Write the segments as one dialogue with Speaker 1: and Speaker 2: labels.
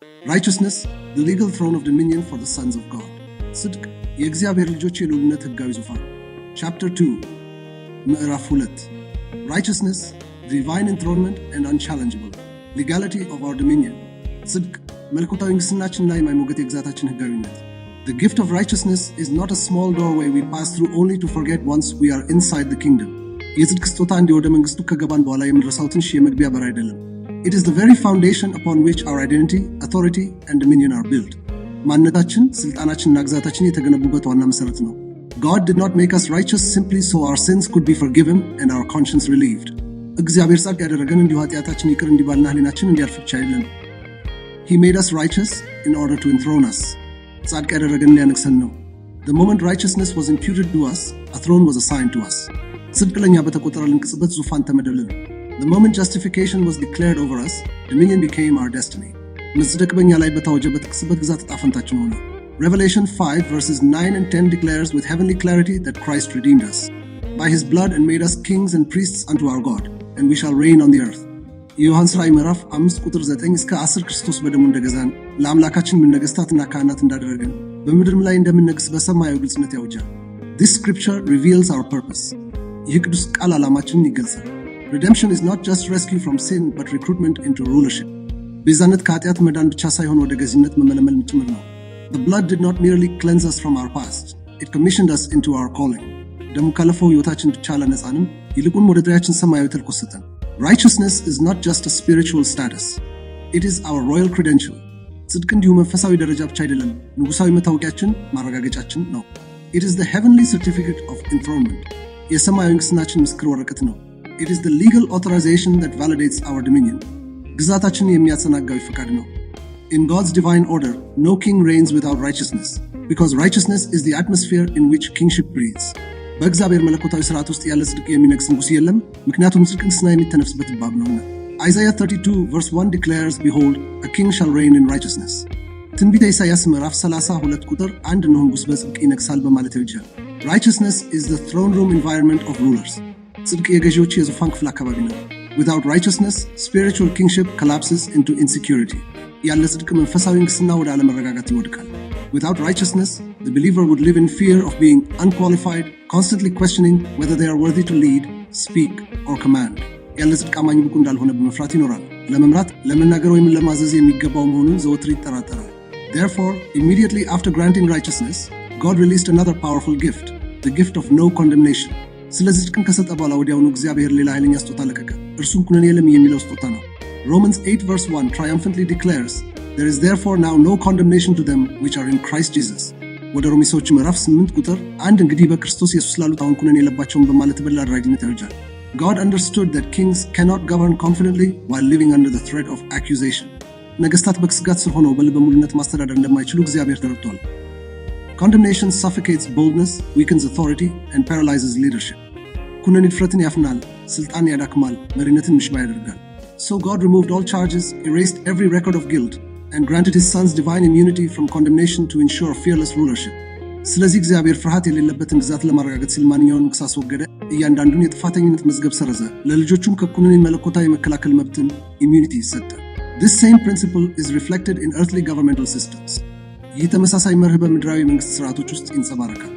Speaker 1: Righteousness, the legal throne of dominion for the sons of God. ጽድቅ የእግዚአብሔር ልጆች የልዑልነት ሕጋዊ ዙፋን። Chapter 2 ምዕራፍ 2 Righteousness, divine enthronement and unchallengeable. Legality of our dominion. ጽድቅ መለኮታዊ ንግሥናችንና የማይሞገት የግዛታችን ሕጋዊነት። The gift of righteousness is not a small doorway we pass through only to forget once we are inside the kingdom. የጽድቅ ስጦታ እንዲህ ወደ መንግሥቱ ከገባን በኋላ የምንረሳው ትንሽ የመግቢያ በር አይደለም። It is the very foundation upon which our identity, authority and dominion are built. ማንነታችን፣ ስልጣናችንና ግዛታችን የተገነቡበት ዋና መሰረት ነው። God did not make us righteous simply so our sins could be forgiven and our conscience relieved. እግዚአብሔር ጻድቅ ያደረገን እንዲሁ ኃጢአታችን ይቅር እንዲባልና ሕሊናችን እንዲያርፍ ብቻ አይደለም። He made us righteous in order to enthrone us. ጻድቅ ያደረገን ሊያነግሰን ነው። The moment righteousness was imputed to us, a throne was assigned to us. ጽድቅ ለእኛ በተቆጠረልን ቅጽበት ዙፋን ተመደበልን። The moment justification was declared over us, dominion became our destiny. መጽደቅ በእኛ ላይ በታወጀበት ቅጽበት ግዛት ዕጣ ፈንታችን ሆነ። Revelation 5 verses 9 and 10 declares with heavenly clarity that Christ redeemed us by his blood and made us kings and priests unto our God, and we shall reign on the earth. የዮሐንስ ራእይ ምዕራፍ 5 ቁጥር 9 እስከ 10 ክርስቶስ በደሙ እንደገዛን ለአምላካችን ምን ነገሥታትና ካህናት እንዳደረገን በምድርም ላይ እንደምንነግስ በሰማያዊ ግልጽነት ያውጃል። This scripture reveals our purpose. ይህ ቅዱስ ቃል ዓላማችንን ይገልጻል። Redemption is not just rescue from sin but recruitment into rulership. ቤዛነት ከኃጢአት መዳን ብቻ ሳይሆን ወደ ገዥነት መመለመል ጭምር ነው። The blood did not merely cleanse us from our past, it commissioned us into our calling. ደሙ ካለፈው ሕይወታችን ብቻ አላነጻንም፣ ይልቁን ወደ ጥሪያችን ሰማያዊ ተልእኮ ሰጠን። Righteousness is not just a spiritual status, it is our royal credential. ጽድቅ እንዲሁ መንፈሳዊ ደረጃ ብቻ አይደለም፣ ንጉሳዊ መታወቂያችን፣ ማረጋገጫችን ነው። It is the heavenly certificate of enthronement. የሰማያዊ ንግሥናችን ምስክር ወረቀት ነው። It is the legal authorization that validates our dominion. ግዛታችንን የሚያጸናጋው ፈቃድ ነው። In God's divine order, no king reigns without righteousness, because righteousness is the atmosphere in which kingship breathes. በእግዚአብሔር መለኮታዊ ሥርዓት ውስጥ ያለ ጽድቅ የሚነግስ ንጉሥ የለም፣ ምክንያቱም ጽድቅ ንግሥና የሚተነፍስበት እባብ ነውና። Isaiah 32 verse 1 declares, Behold, a king shall reign in righteousness. ትንቢተ ኢሳይያስ ምዕራፍ 32 ቁጥር 1 እነሆ ንጉሥ በጽድቅ ይነግሣል በማለት ያውጃል። Righteousness is the throne room environment of rulers. ጽድቅ የገዢዎች የዙፋን ክፍል አካባቢ ነው። Without righteousness, spiritual kingship collapses into insecurity. ያለ ጽድቅ መንፈሳዊ ንግሥና ወደ አለመረጋጋት ይወድቃል። Without righteousness, the believer would live in fear of being unqualified, constantly questioning whether they are worthy to lead, speak, or command. ያለ ጽድቅ አማኝ ብቁ እንዳልሆነ በመፍራት ይኖራል። ለመምራት፣ ለመናገር ወይም ለማዘዝ የሚገባው መሆኑን ዘወትር ይጠራጠራል። Therefore, immediately after granting righteousness, God released another powerful gift, the gift of no condemnation. ስለዚህ ጽድቅን ከሰጠ በኋላ ወዲያውኑ እግዚአብሔር ሌላ ኃይለኛ ስጦታ ለቀቀ። እርሱም ኩነኔ የለም የሚለው ስጦታ ነው። Romans 8 verse 1 triumphantly declares, There is therefore now no condemnation to them which are in Christ Jesus. ወደ ሮሜ ሰዎች ምዕራፍ 8 ቁጥር 1 እንግዲህ በክርስቶስ ኢየሱስ ላሉት አሁን ኩነኔ የለባቸውም በማለት በሌላ አድራጊነት ያውጃል። God understood that kings cannot govern confidently while living under the threat of accusation. ነገሥታት በስጋት ስር ሆነው በልበ ሙሉነት ማስተዳደር እንደማይችሉ እግዚአብሔር ተረድቷል። Condemnation suffocates boldness, weakens authority, and paralyzes leadership. ኩነኔ ድፍረትን ያፍናል፣ ስልጣን ያዳክማል፣ መሪነትን ምሽባ ያደርጋል። So God removed all charges, erased every record of guilt, and granted his son's divine immunity from condemnation to ensure fearless rulership. ስለዚህ እግዚአብሔር ፍርሃት የሌለበትን ግዛት ለማረጋገጥ ሲል ማንኛውንም ክስ አስወገደ፣ እያንዳንዱን የጥፋተኝነት መዝገብ ሰረዘ፣ ለልጆቹም ከኩነኔ መለኮታዊ የመከላከል መብትን ኢሚዩኒቲ ሰጠ። This same principle is reflected in earthly governmental systems. ይህ ተመሳሳይ መርህ በምድራዊ መንግስት ስርዓቶች ውስጥ ይንጸባረቃል።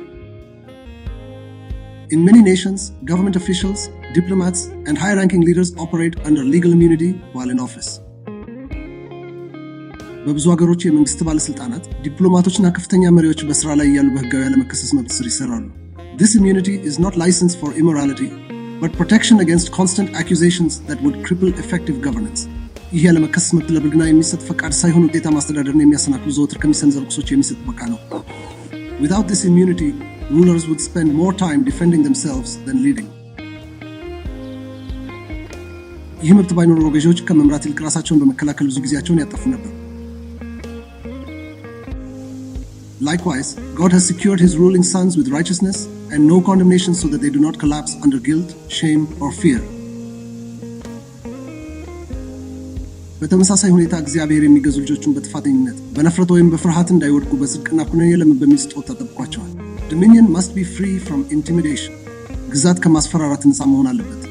Speaker 1: In many nations, government officials, diplomats, and high-ranking leaders operate under legal immunity while in office. በብዙ ሀገሮች የመንግስት ባለስልጣናት፣ ዲፕሎማቶችና ከፍተኛ መሪዎች በስራ ላይ ያሉ በህጋዊ ያለመከሰስ መብት ስር ይሰራሉ። This immunity is not licensed for immorality, but protection against constant accusations that would cripple effective governance. ይህ ያለመከሰስ መብት ለብልግና የሚሰጥ ፈቃድ ሳይሆን ውጤታማ ማስተዳደርን የሚያሰናክሉ ዘወትር ከሚሰነዘሩ ክሶች የሚሰጥ በቃ ነው። Without this immunity, rulers would spend more time defending themselves than leading. ይህ መብት ባይኖረው ገዢዎች ከመምራት ይልቅ ራሳቸውን በመከላከል ብዙ ጊዜያቸውን ያጠፉ ነበር። Likewise, God has secured his ruling sons with righteousness and no condemnation so that they do not collapse under guilt, shame, or fear. በተመሳሳይ ሁኔታ እግዚአብሔር የሚገዙ ልጆቹን በጥፋተኝነት፣ በነፍረት ወይም በፍርሃት እንዳይወድቁ በጽድቅና ኩነኔ ለምን በሚል ስጦታ ጠብቋቸዋል። Dominion must be free from intimidation. ግዛት ከማስፈራራት ነፃ መሆን አለበት።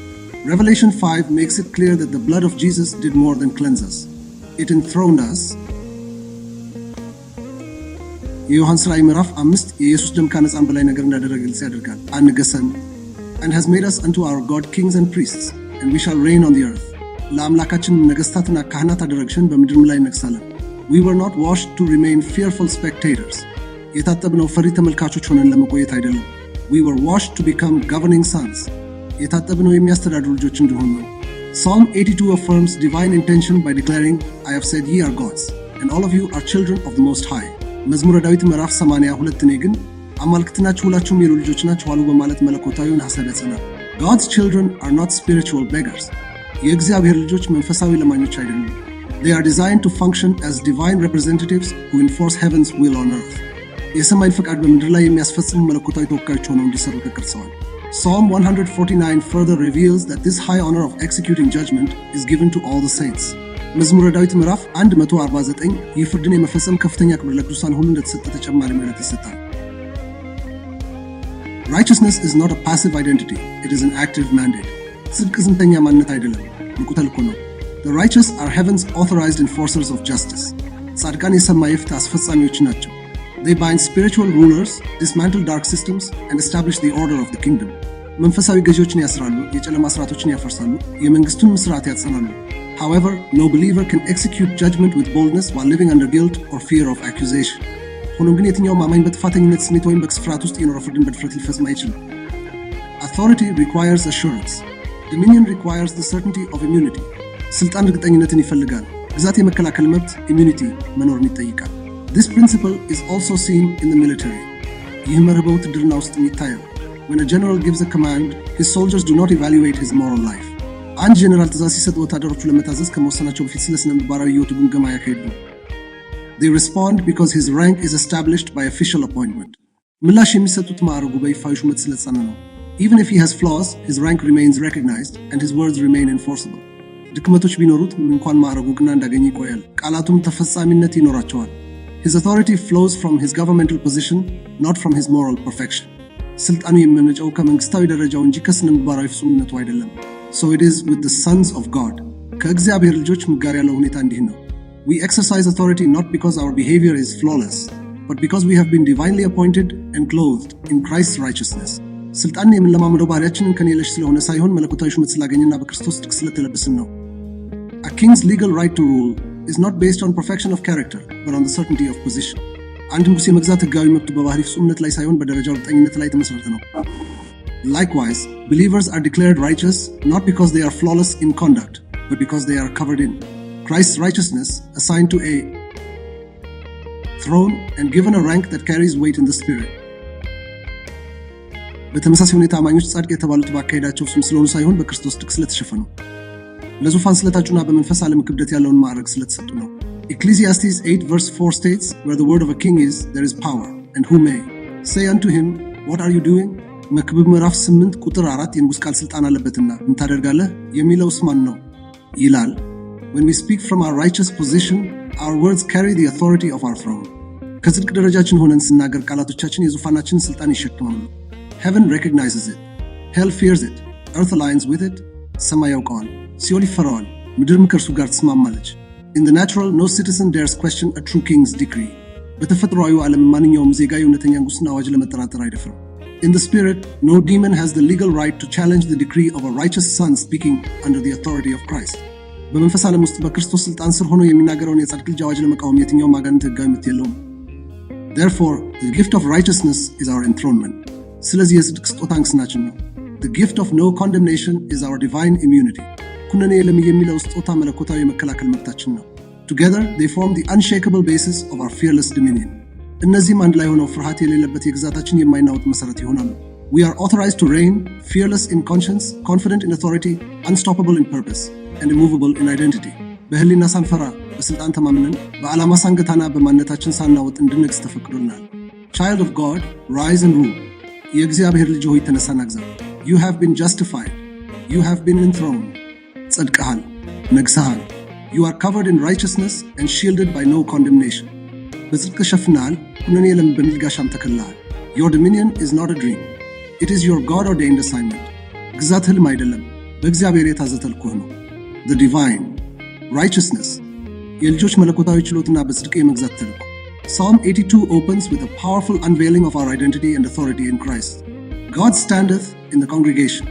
Speaker 1: Revelation 5 makes it clear that the blood of Jesus did more than cleanse us. It enthroned us, የዮሐንስ ራእይ ምዕራፍ 5 የኢየሱስ ደም ካነጻን በላይ ነገር እንዳደረገ ግልጽ ያደርጋል። አንገሰን and has made us unto our God kings and priests and we shall reign on the earth። ለአምላካችን ነገሥታትና ካህናት አደረግሽን በምድርም ላይ እንነግሣለን። We were not washed to remain fearful spectators። የታጠብነው ፈሪ ተመልካቾች ሆነን ለመቆየት አይደለም። We were washed to become governing sons። የታጠብነው የሚያስተዳድሩ ልጆች እንዲሆኑ ነው። Psalm 82 affirms divine intention by declaring, I have said ye are gods, and all of you are children of the Most High። መዝሙረ ዳዊት ምዕራፍ 82 እኔ ግን አማልክት ናችሁ ሁላችሁም የልዑል ልጆች ናችሁ አሉ በማለት መለኮታዊውን ሐሳብ ያጸናል። God's children are not spiritual beggars። የእግዚአብሔር ልጆች መንፈሳዊ ለማኞች አይደሉም። They are designed to function as divine representatives who enforce heaven's will on earth። የሰማይን ፈቃድ በምድር ላይ የሚያስፈጽሙ መለኮታዊ ተወካዮች ሆነው እንዲሰሩ ተቀርጸዋል። Psalm 149 further reveals that this high honor of executing judgment is given to all the saints። መዝሙረ ዳዊት ምዕራፍ 149 ይህ ፍርድን የመፈጸም ከፍተኛ ክብር ለቅዱሳን ሁሉ እንደተሰጠ ተጨማሪ ምሕረት ይሰጣል። Righteousness is not a passive identity, it is an active mandate። ጽድቅ ዝምተኛ ማንነት አይደለም፣ ንቁ ተልእኮ ነው። The righteous are heaven's authorized enforcers of justice። ጻድቃን የሰማይ ፍትህ አስፈጻሚዎች ናቸው። They bind spiritual rulers, dismantle dark systems, and establish the order of the kingdom። መንፈሳዊ ገዢዎችን ያስራሉ፣ የጨለማ ስርዓቶችን ያፈርሳሉ፣ የመንግስቱን ስርዓት ያጸናሉ። However, no believer can execute judgment with boldness while living under guilt or fear of accusation። ሆኖም ግን የትኛውም አማኝ በጥፋተኝነት ስሜት ወይም በክስፍራት ውስጥ የኖረ ፍርድን በድፍረት ሊፈጽም አይችልም። Authority requires assurance. Dominion requires the certainty of immunity። ስልጣን እርግጠኝነትን ይፈልጋል። ግዛት የመከላከል መብት ኢሚዩኒቲ መኖርን ይጠይቃል። This principle is also seen in the military። ይህ መርህ በውትድርና ውስጥ ይታያል። When a general gives a command, his soldiers do not evaluate his moral life። አንድ ጀነራል ትእዛዝ ሲሰጥ ወታደሮቹ ለመታዘዝ ከመወሰናቸው በፊት ስለ ስነ ምግባራዊ ሕይወቱ ግምገማ ያካሂዳሉ። They respond because his rank is established by official appointment። ምላሽ የሚሰጡት ማዕረጉ በይፋዊ ሹመት ስለተጸና ነው። Even if he has flaws, his rank remains recognized and his words remain enforceable። ድክመቶች ቢኖሩት እንኳን ማዕረጉ ግና እንዳገኘ ይቆያል፣ ቃላቱም ተፈጻሚነት ይኖራቸዋል። His authority flows from his governmental position, not from his moral perfection። ስልጣኑ የሚመነጨው ከመንግስታዊ ደረጃው እንጂ ከስነ ምግባራዊ ፍጹምነቱ አይደለም። So it is with the sons of God። ከእግዚአብሔር ልጆች ጋር ያለው ሁኔታ እንዲህ ነው። We exercise authority not because our behavior is flawless, but because we have been divinely appointed and clothed in Christ's righteousness። ስልጣንን የምንለማመደው ባህሪያችንን ከኔ የለሽ ስለሆነ ሳይሆን መለኮታዊ ሹመት ስላገኘና በክርስቶስ ጽድቅ ስለተለበስን ነው። A king's legal right to rule is not based on perfection of character, but on the certainty of position። አንድ ንጉሥ የመግዛት ሕጋዊ መብቱ በባህሪ ፍጹምነት ላይ ሳይሆን በደረጃው እርግጠኝነት ላይ የተመሠረተ ነው። Likewise, believers are declared righteous not because they are flawless in conduct, but because they are covered in Christ's righteousness, assigned to a throne and given a rank that carries weight in the spirit። በተመሳሳይ ሁኔታ አማኞች ጻድቅ የተባሉት ባካሄዳቸው ፍጹም ስለሆኑ ሳይሆን በክርስቶስ ጽድቅ ስለተሸፈኑ፣ ለዙፋን ስለታጩና በመንፈስ ዓለም ክብደት ያለውን ማዕረግ ስለተሰጡ ነው። Ecclesiastes 8 verse 4 states, where the word of a king is, there is power, and who may say unto him, what are you doing? መክብብ ምዕራፍ 8 ቁጥር 4 የንጉሥ ቃል ስልጣን አለበትና ምን ታደርጋለህ የሚለውስ ማን ነው ይላል። When we speak from our righteous position, our words carry the authority of our throne። ከጽድቅ ደረጃችን ሆነን ስናገር ቃላቶቻችን የዙፋናችንን ስልጣን ይሸከማሉ። Heaven recognizes it, hell fears it, earth aligns with it። ሰማይ ያውቀዋል፣ ሲኦል ይፈራዋል፣ ምድርም ከእርሱ ጋር ትስማማለች። In the natural, no citizen dares question a true king's decree። በተፈጥሯዊው ዓለም ማንኛውም ዜጋ የእውነተኛ ንጉሥን አዋጅ ለመጠራጠር አይደፍርም። In the spirit, no demon has the legal right to challenge the decree of a righteous son speaking under the authority of Christ። በመንፈስ ዓለም ውስጥ በክርስቶስ ስልጣን ስር ሆኖ የሚናገረውን የጻድቅ ልጅ አዋጅ ለመቃወም የትኛውም አጋንንት ሕጋዊ መብት የለውም። Therefore, the gift of righteousness is our enthronement። ስለዚህ የጽድቅ ስጦታ አንግሥናችን ነው። The gift of no condemnation is our divine immunity። ኩነኔ የለም የሚለው ስጦታ መለኮታዊ የመከላከል መብታችን ነው። Together, they form the unshakable basis of our fearless dominion። እነዚህም አንድ ላይ ሆነው ፍርሃት የሌለበት የግዛታችን የማይናወጥ መሠረት ይሆናሉ። We are authorized to reign, fearless in conscience, confident in authority, unstoppable in purpose, and immovable in identity። በህሊና ሳንፈራ፣ በስልጣን ተማምነን፣ በዓላማ ሳንገታና በማንነታችን ሳናወጥ እንድንነግስ ተፈቅዶልናል። Child of God, rise and rule። የእግዚአብሔር ልጅ ሆይ ተነሳና ግዛ። You have been justified. You have been enthroned። ጸድቀሃል፣ ነግሰሃል። You are covered in righteousness and shielded by no condemnation። በጽድቅ ተሸፍነሃል፣ ኩነኔ የለም በሚል ጋሻም ተከልለሃል። Your dominion is not a dream. It is your God-ordained assignment። ግዛት ህልም አይደለም፣ በእግዚአብሔር የታዘዘ ተልእኮህ ነው። The divine righteousness የልጆች መለኮታዊ ችሎትና በጽድቅ የመግዛት ተልእኮ። Psalm 82 opens with a powerful unveiling of our identity and authority in Christ. God standeth in the congregation.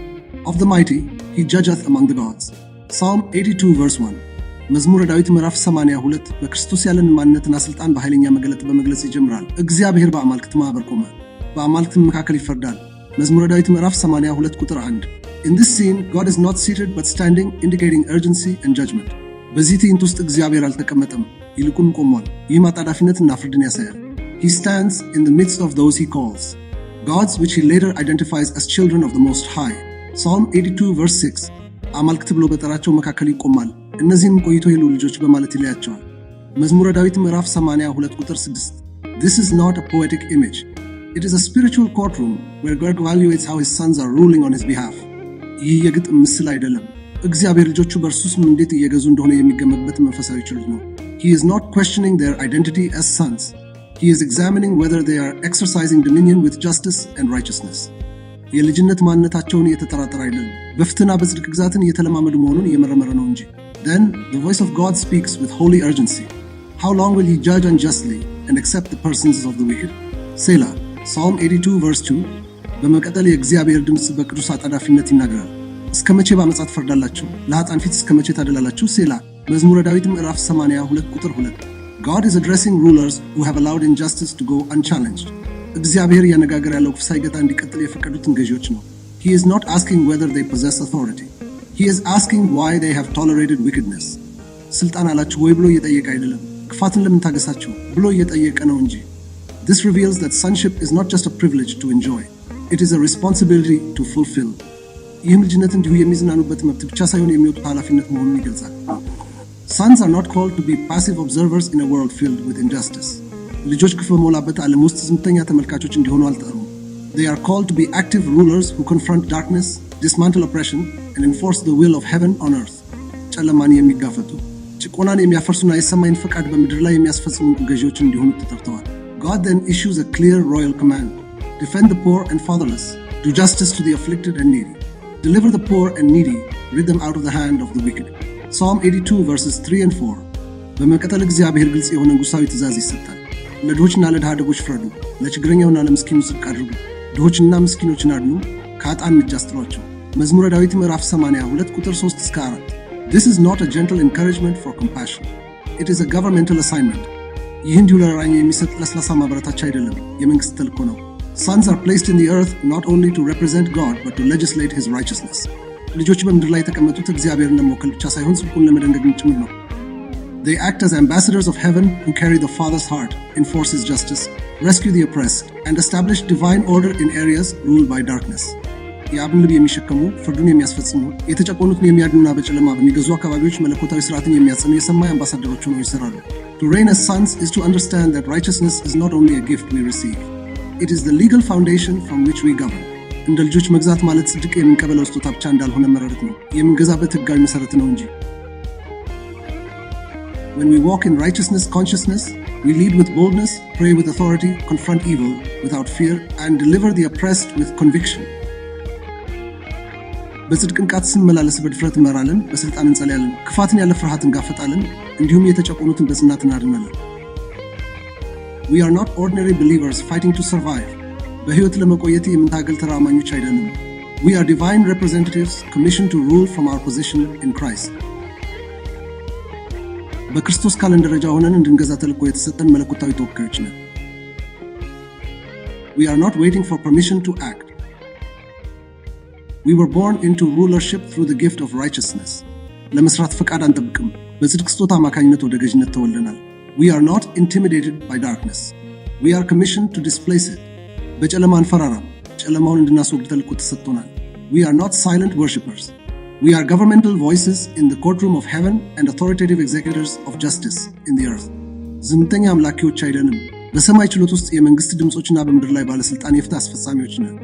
Speaker 1: Of the mighty, he judgeth among the gods. Psalm 82 verse 1. መዝሙረ ዳዊት ምዕራፍ 82 በክርስቶስ ያለን ማንነትና ስልጣን በኃይለኛ መገለጥ በመግለጽ ይጀምራል። እግዚአብሔር በአማልክት ማህበር ቆመ፣ በአማልክት መካከል ይፈርዳል። መዝሙረ ዳዊት ምዕራፍ 82 ቁጥር 1. In this scene, God is not seated but standing, indicating urgency and judgment. በዚህ ትዕይንት ውስጥ እግዚአብሔር አልተቀመጠም፣ ይልቁን ቆሟል። ይህ ማጣዳፊነትና ፍርድን ያሳያል። He stands in the midst of those he calls, gods which he later identifies as children of the Most High. Psalm 82 verse 6. አማልክት ብሎ በጠራቸው መካከል ይቆማል፣ እነዚህንም ቆይቶ የልዑል ልጆች በማለት ይለያቸዋል። መዝሙረ ዳዊት ምዕራፍ 82 ቁጥር 6. This is not a poetic image. It is a spiritual courtroom where God evaluates how his sons are ruling on his behalf. ይህ የግጥም ምስል አይደለም። እግዚአብሔር ልጆቹ በእርሱ ስም እንዴት እየገዙ እንደሆነ የሚገመትበት መንፈሳዊ ችሎት ነው። He is not questioning their identity as sons. He is examining whether they are exercising dominion with justice and righteousness. የልጅነት ማንነታቸውን እየተጠራጠረ አይደለም፣ በፍትህና በጽድቅ ግዛትን እየተለማመዱ መሆኑን እየመረመረ ነው እንጂ። Then the voice of God speaks with holy urgency. How long will he judge unjustly and accept the persons of the wicked? Selah. Psalm 82 verse 2. በመቀጠል የእግዚአብሔር ድምፅ በቅዱስ አጣዳፊነት ይናገራል። እስከ መቼ በአመፃ ትፈርዳላችሁ? ለኃጥአን ፊት እስከ መቼ ታደላላችሁ? ሴላ። መዝሙረ ዳዊት ምዕራፍ 82 ቁጥር 2. God is addressing rulers who have allowed injustice to go unchallenged. እግዚአብሔር እያነጋገረ ያለው ክፉ ሳይገታ እንዲቀጥል የፈቀዱትን ገዢዎች ነው። He is not asking whether they possess authority. He is asking why they have tolerated wickedness. ስልጣን አላችሁ ወይ ብሎ እየጠየቀ አይደለም፣ ክፋትን ለምን ታገሳችሁ ብሎ እየጠየቀ ነው እንጂ። This reveals that sonship is not just a privilege to enjoy. It is a responsibility to fulfill. ይህም ልጅነት እንዲሁ የሚዝናኑበት መብት ብቻ ሳይሆን የሚወጡት ኃላፊነት መሆኑን ይገልጻል። Sons are not called to be passive observers in a world filled with injustice. ልጆች ግፍ በሞላበት ዓለም ውስጥ ዝምተኛ ተመልካቾች እንዲሆኑ አልጠሩም። They are called to be active rulers who confront darkness, dismantle oppression, and enforce the will of heaven on earth. ጨለማን የሚጋፈጡ ጭቆናን የሚያፈርሱና የሰማይን ፈቃድ በምድር ላይ የሚያስፈጽሙ ገዢዎች እንዲሆኑ ተጠርተዋል። God then issues a clear royal command. Defend the poor and fatherless. Do justice to the afflicted and needy. Deliver the poor and needy. Rid them out of the hand of the wicked. Psalm 82 verses 3 and 4. በመቀጠል እግዚአብሔር ግልጽ የሆነ ንጉሳዊ ትእዛዝ ይሰጣል። ለድሆችና ለድሃ አደጎች ፍረዱ፣ ለችግረኛውና ለምስኪኑ ጽድቅ አድርጉ፣ ድሆችና ምስኪኖችን አድኑ፣ ከኃጥአን እጅ አስጥሏቸው። መዝሙረ ዳዊት ምዕራፍ 82 ቁጥር 3 እስከ 4. This is not a gentle encouragement for compassion. It is a governmental assignment. ይህ እንዲሁ ለራኛ የሚሰጥ ለስላሳ ማበረታቻ አይደለም፣ የመንግስት ተልእኮ ነው። Sons are placed in the earth not only to represent God but to legislate his righteousness. ልጆች በምድር ላይ የተቀመጡት እግዚአብሔርን ለመወከል ብቻ ሳይሆን ጽድቁን ለመደንገግ ጭምር ነው። They act as ambassadors of heaven who carry the Father's heart, enforce his justice, rescue the oppressed, and establish divine order in areas ruled by darkness. የአብን ልብ የሚሸከሙ ፍርዱን የሚያስፈጽሙ የተጨቆኑትን የሚያድኑና በጨለማ በሚገዙ አካባቢዎች መለኮታዊ ስርዓትን የሚያጸኑ የሰማይ አምባሳደሮች ሆነው ይሰራሉ። To reign as sons is to understand that righteousness is not only a gift we receive. It is the legal foundation from which we govern. እንደ ልጆች መግዛት ማለት ጽድቅ የምንቀበለው ስጦታ ብቻ እንዳልሆነ መረዳት ነው፣ የምንገዛበት ሕጋዊ መሰረት ነው እንጂ። When we walk in righteousness consciousness, we lead with boldness, pray with authority, confront evil without fear, and deliver the oppressed with conviction. በጽድቅ ንቃት ስንመላለስ በድፍረት እንመራለን፣ በስልጣን እንጸልያለን፣ ክፋትን ያለ ፍርሃት እንጋፈጣለን፣ እንዲሁም የተጨቆኑትን በጽናት እናድናለን። We are not ordinary believers fighting to survive. በሕይወት ለመቆየት የምንታገል ተራማኞች አይደለም። We are divine representatives commissioned to rule from our position in Christ. በክርስቶስ ካለን ደረጃ ሆነን እንድንገዛ ተልእኮ የተሰጠን መለኮታዊ ተወካዮች ነን። We are not waiting for permission to act. We were born into rulership through the gift of righteousness. ለመስራት ፈቃድ አንጠብቅም፣ በጽድቅ ስጦታ አማካኝነት ወደ ገዥነት ተወልደናል። We are not intimidated by darkness. We are commissioned to displace it. በጨለማ አንፈራራም፣ ጨለማውን እንድናስወግድ ተልእኮ ተሰጥቶናል። We are not silent worshippers. We are governmental voices in the courtroom of heaven and authoritative executors of justice in the earth. ዝምተኛ አምላኪዎች አይደንም፣ በሰማይ ችሎት ውስጥ የመንግስት ድምጾችና በምድር ላይ ባለስልጣን የፍትህ አስፈጻሚዎች ነን።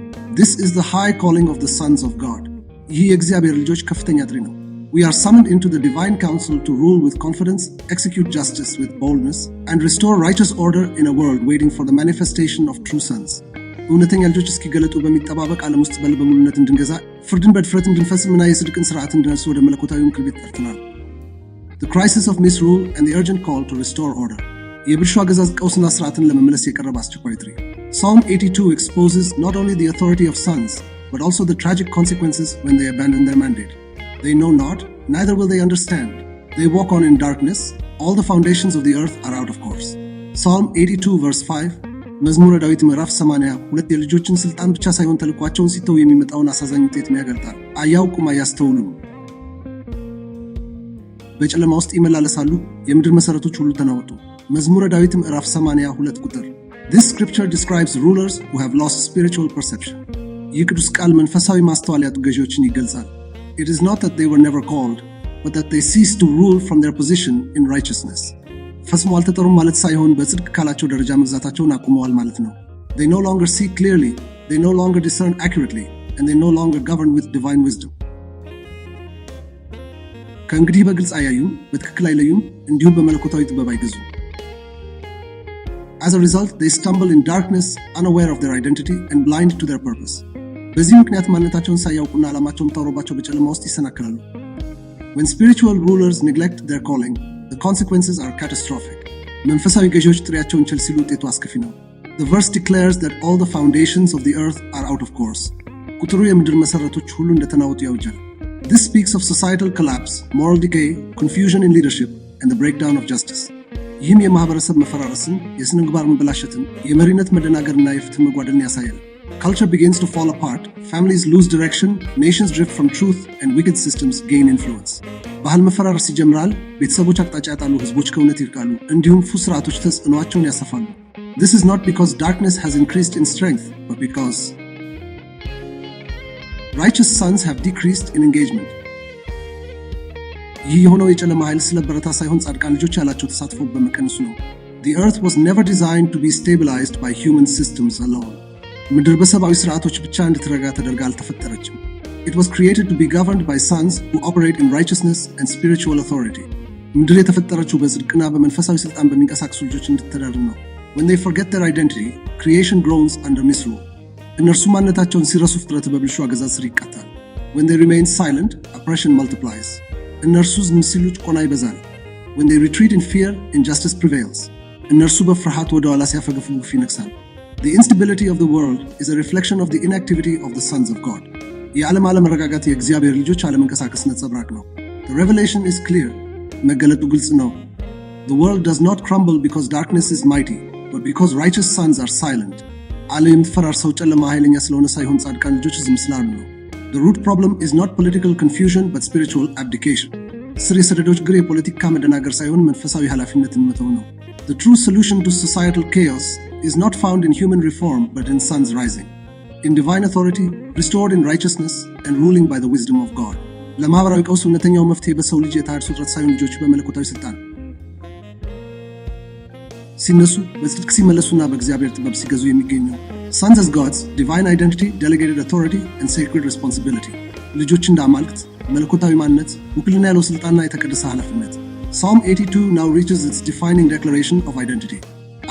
Speaker 1: This is the high calling of the sons of God. ይህ የእግዚአብሔር ልጆች ከፍተኛ ጥሪ ነው። We are summoned into the divine council to rule with confidence, execute justice with boldness, and restore righteous order in a world waiting for the manifestation of true sons. እውነተኛ ልጆች እስኪገለጡ በሚጠባበቅ ዓለም ውስጥ በልበሙሉነት እንድንገዛ፣ ፍርድን በድፍረት እንድንፈጽምና የጽድቅን ስርዓት እንድንደርስ ወደ መለኮታዊ ምክር ቤት ጠርተናል። The crisis of misrule and the urgent call to restore order. የብልሹ አገዛዝ ቀውስና ስርዓትን ለመመለስ የቀረበ አስቸኳይ ጥሪ። Psalm 82 exposes not only the authority of sons, but also the tragic consequences when they abandon their mandate. They know not, neither will they understand. They walk on in darkness. All the foundations of the earth are out of course. Psalm 82 verse 5 መዝሙረ ዳዊት ምዕራፍ 80 ሁለት የልጆችን ስልጣን ብቻ ሳይሆን ተልኳቸውን ሲተው የሚመጣውን አሳዛኝ ውጤት ያገልጣል። አያውቁም፣ አያስተውሉም። በጨለማ ውስጥ ይመላለሳሉ፣ የምድር መሰረቶች ሁሉ ተናወጡ። መዝሙረ ዳዊት ምዕራፍ 82 ቁጥር። This scripture describes rulers who have lost spiritual perception. ይህ ቅዱስ ቃል መንፈሳዊ ማስተዋል ያጡ ገዢዎችን ይገልጻል። It is not that they were never called, but that they ceased to rule from their position in righteousness. ፈጽሞ አልተጠሩም ማለት ሳይሆን በጽድቅ ካላቸው ደረጃ መግዛታቸውን አቁመዋል ማለት ነው። They no longer see clearly, they no longer discern accurately, and they no longer govern with divine wisdom. ከእንግዲህ በግልጽ አያዩም፣ በትክክል አይለዩም፣ እንዲሁም በመለኮታዊ ጥበብ አይገዙም። As a result, they stumble in darkness, unaware of their identity and blind to their purpose. በዚህ ምክንያት ማንነታቸውን ሳያውቁና ዓላማቸውን ተውሮባቸው በጨለማ ውስጥ ይሰናከላሉ። When spiritual rulers neglect their calling, the consequences are catastrophic. መንፈሳዊ ገዢዎች ጥሪያቸውን ቸል ሲሉ ውጤቱ አስከፊ ነው። The verse declares that all the foundations of the earth are out of course. ቁጥሩ የምድር መሰረቶች ሁሉ እንደተናወጡ ያውጃል። This speaks of societal collapse, moral decay, confusion in leadership, and the breakdown of justice. ይህም የማህበረሰብ መፈራረስን፣ የስነ ምግባር መበላሸትን፣ የመሪነት መደናገርና የፍትህ መጓደልን ያሳያል። Culture begins to fall apart, families lose direction, nations drift from truth, and wicked systems gain influence. ባህል መፈራረስ ይጀምራል፣ ቤተሰቦች አቅጣጫ ያጣሉ፣ ህዝቦች ከእውነት ይርቃሉ፣ እንዲሁም ክፉ ስርዓቶች ተጽዕኖአቸውን ያሰፋሉ። This is not because darkness has increased in strength, but because righteous sons have decreased in engagement. ይህ የሆነው የጨለማ ኃይል ስለበረታ ሳይሆን ጻድቃን ልጆች ያላቸው ተሳትፎ በመቀነሱ ነው። The earth was never designed to be stabilized by human systems alone. ምድር በሰብአዊ ስርዓቶች ብቻ እንድትረጋ ተደርጋ አልተፈጠረችም። It was created to be governed by sons who operate in righteousness and spiritual authority. ምድር የተፈጠረችው በጽድቅና በመንፈሳዊ ስልጣን በሚንቀሳቀሱ ልጆች እንድትተዳደር ነው። When they forget their identity, creation groans under misrule. እነርሱ ማንነታቸውን ሲረሱ ፍጥረት በብልሹ አገዛዝ ስር ይቀጣል። When they remain silent, oppression multiplies. እነርሱ ዝም ሲሉ ጭቆና ይበዛል። When they retreat in fear, injustice prevails. እነርሱ በፍርሃት ወደ ኋላ ሲያፈገፍጉ ግፍ ይነግሳል። The instability of the world is a reflection of the inactivity of the sons of God. የዓለም አለመረጋጋት የእግዚአብሔር ልጆች አለመንቀሳቀስ ነጸብራቅ ነው። The revelation is clear. መገለጡ ግልጽ ነው። The world does not crumble because darkness is mighty, but because righteous sons are silent. ዓለም የምትፈራርሰው ጨለማ ኃይለኛ ስለሆነ ሳይሆን ጻድቃን ልጆች ዝም ስላሉ ነው። The root problem is not political confusion but spiritual abdication. ስር የሰደደው ችግር የፖለቲካ መደናገር ሳይሆን መንፈሳዊ ኃላፊነትን መተው ነው። The true solution to societal chaos is not found in human reform but in sons rising in divine authority, restored in righteousness, and ruling by the wisdom of God. ለማህበራዊ ቀውስ እውነተኛው መፍትሄ በሰው ልጅ የተሃድሶ ጥረት ሳይሆን ልጆች በመለኮታዊ ስልጣን ሲነሱ፣ በጽድቅ ሲመለሱና በእግዚአብሔር ጥበብ ሲገዙ የሚገኘው sons as God's divine identity, delegated authority, and sacred responsibility. ልጆች እንደ አማልክት መለኮታዊ ማንነት፣ ውክልና ያለው ስልጣንና የተቀደሰ ኃላፊነት። Psalm 82 now reaches its defining declaration of identity.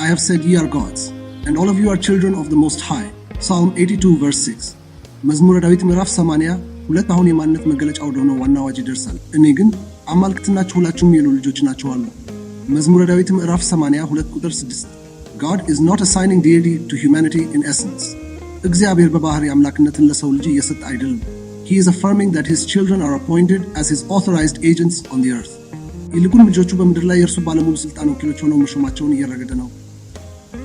Speaker 1: I have said ye are gods, and all of you are children of the Most High. Psalm 82 verse 6. መዝሙረ ዳዊት ምዕራፍ 80 ሁለት አሁን የማንነት መገለጫ ወደሆነው ዋና አዋጅ ይደርሳል። እኔ ግን አማልክት ናችሁ፣ ሁላችሁም የልዑል ልጆች ናችሁ አሉ። መዝሙረ ዳዊት ምዕራፍ 80 2 ቁጥር 6. God is not assigning deity to humanity in essence. እግዚአብሔር በባህሪ አምላክነትን ለሰው ልጅ እየሰጠ አይደለም። He is affirming that his children are appointed as his authorized agents on the earth. ይልቁን ልጆቹ በምድር ላይ የእርሱ ባለሙሉ ስልጣን ወኪሎች ሆነው መሾማቸውን እያረጋገጠ ነው።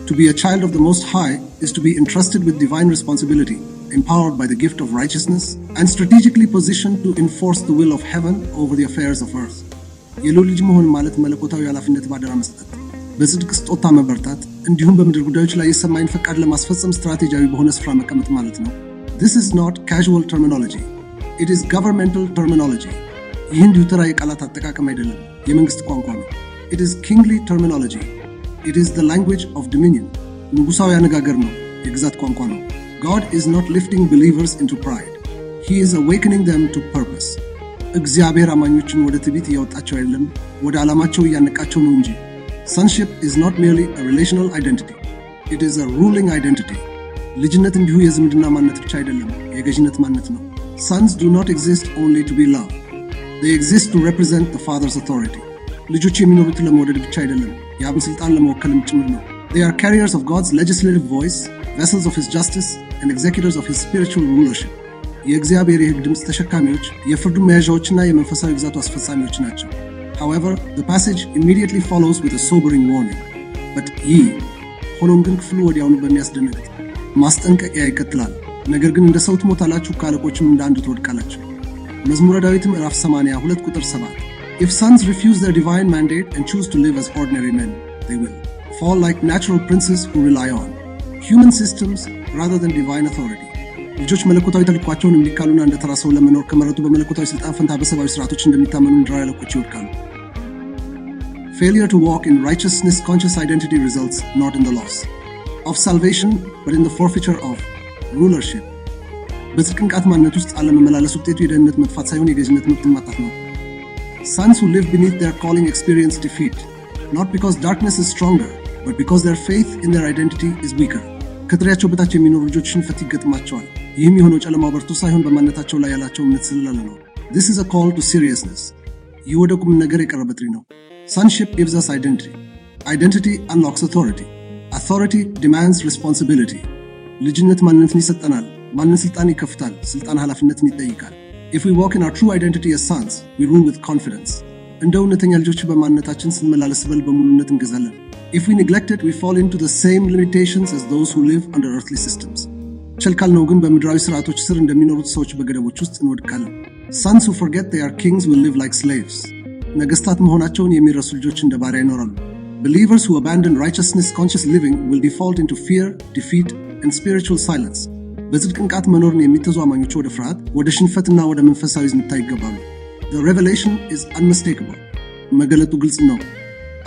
Speaker 1: To be a child of the Most High is to be entrusted with divine responsibility, empowered by the gift of righteousness, and strategically positioned to enforce the will of heaven over the affairs of earth. የልዑል ልጅ መሆን ማለት መለኮታዊ ኃላፊነት ባደራ መስጠት፣ በጽድቅ ስጦታ መበርታት፣ እንዲሁም በምድር ጉዳዮች ላይ የሰማይን ፈቃድ ለማስፈጸም ስትራቴጂያዊ በሆነ ስፍራ መቀመጥ ማለት ነው። This is not casual terminology. It is governmental terminology. ይህ እንዲሁ ተራ የቃላት አጠቃቀም አይደለም፣ የመንግስት ቋንቋ ነው። It is kingly terminology. It is the language of dominion. ንጉሳዊ አነጋገር ነው፣ የግዛት ቋንቋ ነው። God is not lifting believers into pride. He is awakening them to purpose. እግዚአብሔር አማኞችን ወደ ትዕቢት እያወጣቸው አይደለም፣ ወደ ዓላማቸው እያነቃቸው ነው እንጂ። Sonship is not merely a relational identity. It is a ruling identity. ልጅነት እንዲሁ የዝምድና ማንነት ብቻ አይደለም፣ የገዥነት ማንነት ነው። Sons do not exist only to be loved. They exist to represent the Father's authority. ልጆች የሚኖሩት ለመውደድ ብቻ አይደለም፣ የአብን ስልጣን ለመወከልም ጭምር ነው። They are carriers of God's legislative voice, vessels of His justice, and executors of His spiritual rulership. የእግዚአብሔር የሕግ ድምፅ ተሸካሚዎች፣ የፍርዱ መያዣዎችና የመንፈሳዊ ግዛቱ አስፈጻሚዎች ናቸው። However, the passage immediately follows with a sobering warning. But ye, ሆኖም ግን ክፍሉ ወዲያውኑ በሚያስደነግጥ ማስጠንቀቂያ ይቀጥላል። ነገር ግን እንደ ሰው ትሞታላችሁ፣ ከአለቆችም እንደ አንዱ ትወድቃላችሁ። መዝሙረ ዳዊት ምዕራፍ 82 ቁጥር 7 If sons refuse their divine mandate and choose to live as ordinary men, they will fall like natural princes who rely on human systems rather than divine authority. ልጆች መለኮታዊ ተልኳቸውን እንዲካሉና እንደ ተራ ሰው ለመኖር ከመረጡ በመለኮታዊ ስልጣን ፈንታ በሰብአዊ ስርዓቶች እንደሚታመኑ ምድራዊ አለቆች ይወድቃሉ። Failure to walk in righteousness conscious identity results not in the loss of salvation but in the forfeiture of rulership. በጽድቅ ንቃት ማንነት ውስጥ አለመመላለስ ውጤቱ የደህንነት መጥፋት ሳይሆን የገዥነት መብት ማጣት ነው። Sons who live beneath their calling experience defeat, not because darkness is stronger, but because their faith in their identity is weaker. ከጥሪያቸው በታች የሚኖሩ ልጆች ሽንፈት ይገጥማቸዋል። ይህም የሆነው ጨለማው በርቱ ሳይሆን በማንነታቸው ላይ ያላቸው እምነት ስለሌለ ነው። This is a call to seriousness. ይህ ወደ ቁም ነገር የቀረበ ጥሪ ነው። Sonship gives us identity. Identity unlocks authority. Authority demands responsibility. ልጅነት ማንነትን ይሰጠናል። ማንነት ስልጣን ይከፍታል። ስልጣን ኃላፊነትን ይጠይቃል። If we walk in our true identity as sons, we rule with confidence. እንደ እውነተኛ ልጆች በማንነታችን ስንመላለስ በሙሉነት እንገዛለን። If we neglect it, we fall into the same limitations as those who live under earthly systems. ቸል ካልነው ግን በምድራዊ ስርዓቶች ስር እንደሚኖሩት ሰዎች በገደቦች ውስጥ እንወድቃለን። Sons who forget they are kings will live like slaves. ነገስታት መሆናቸውን የሚረሱ ልጆች እንደ ባሪያ ይኖራሉ። Believers who abandon righteousness conscious living will default into fear, defeat, and spiritual silence. በጽድቅ ንቃት መኖርን የሚተዙ አማኞች ወደ ፍርሃት፣ ወደ ሽንፈትና ወደ መንፈሳዊ ዝምታ ይገባሉ። The revelation is unmistakable. መገለጡ ግልጽ ነው።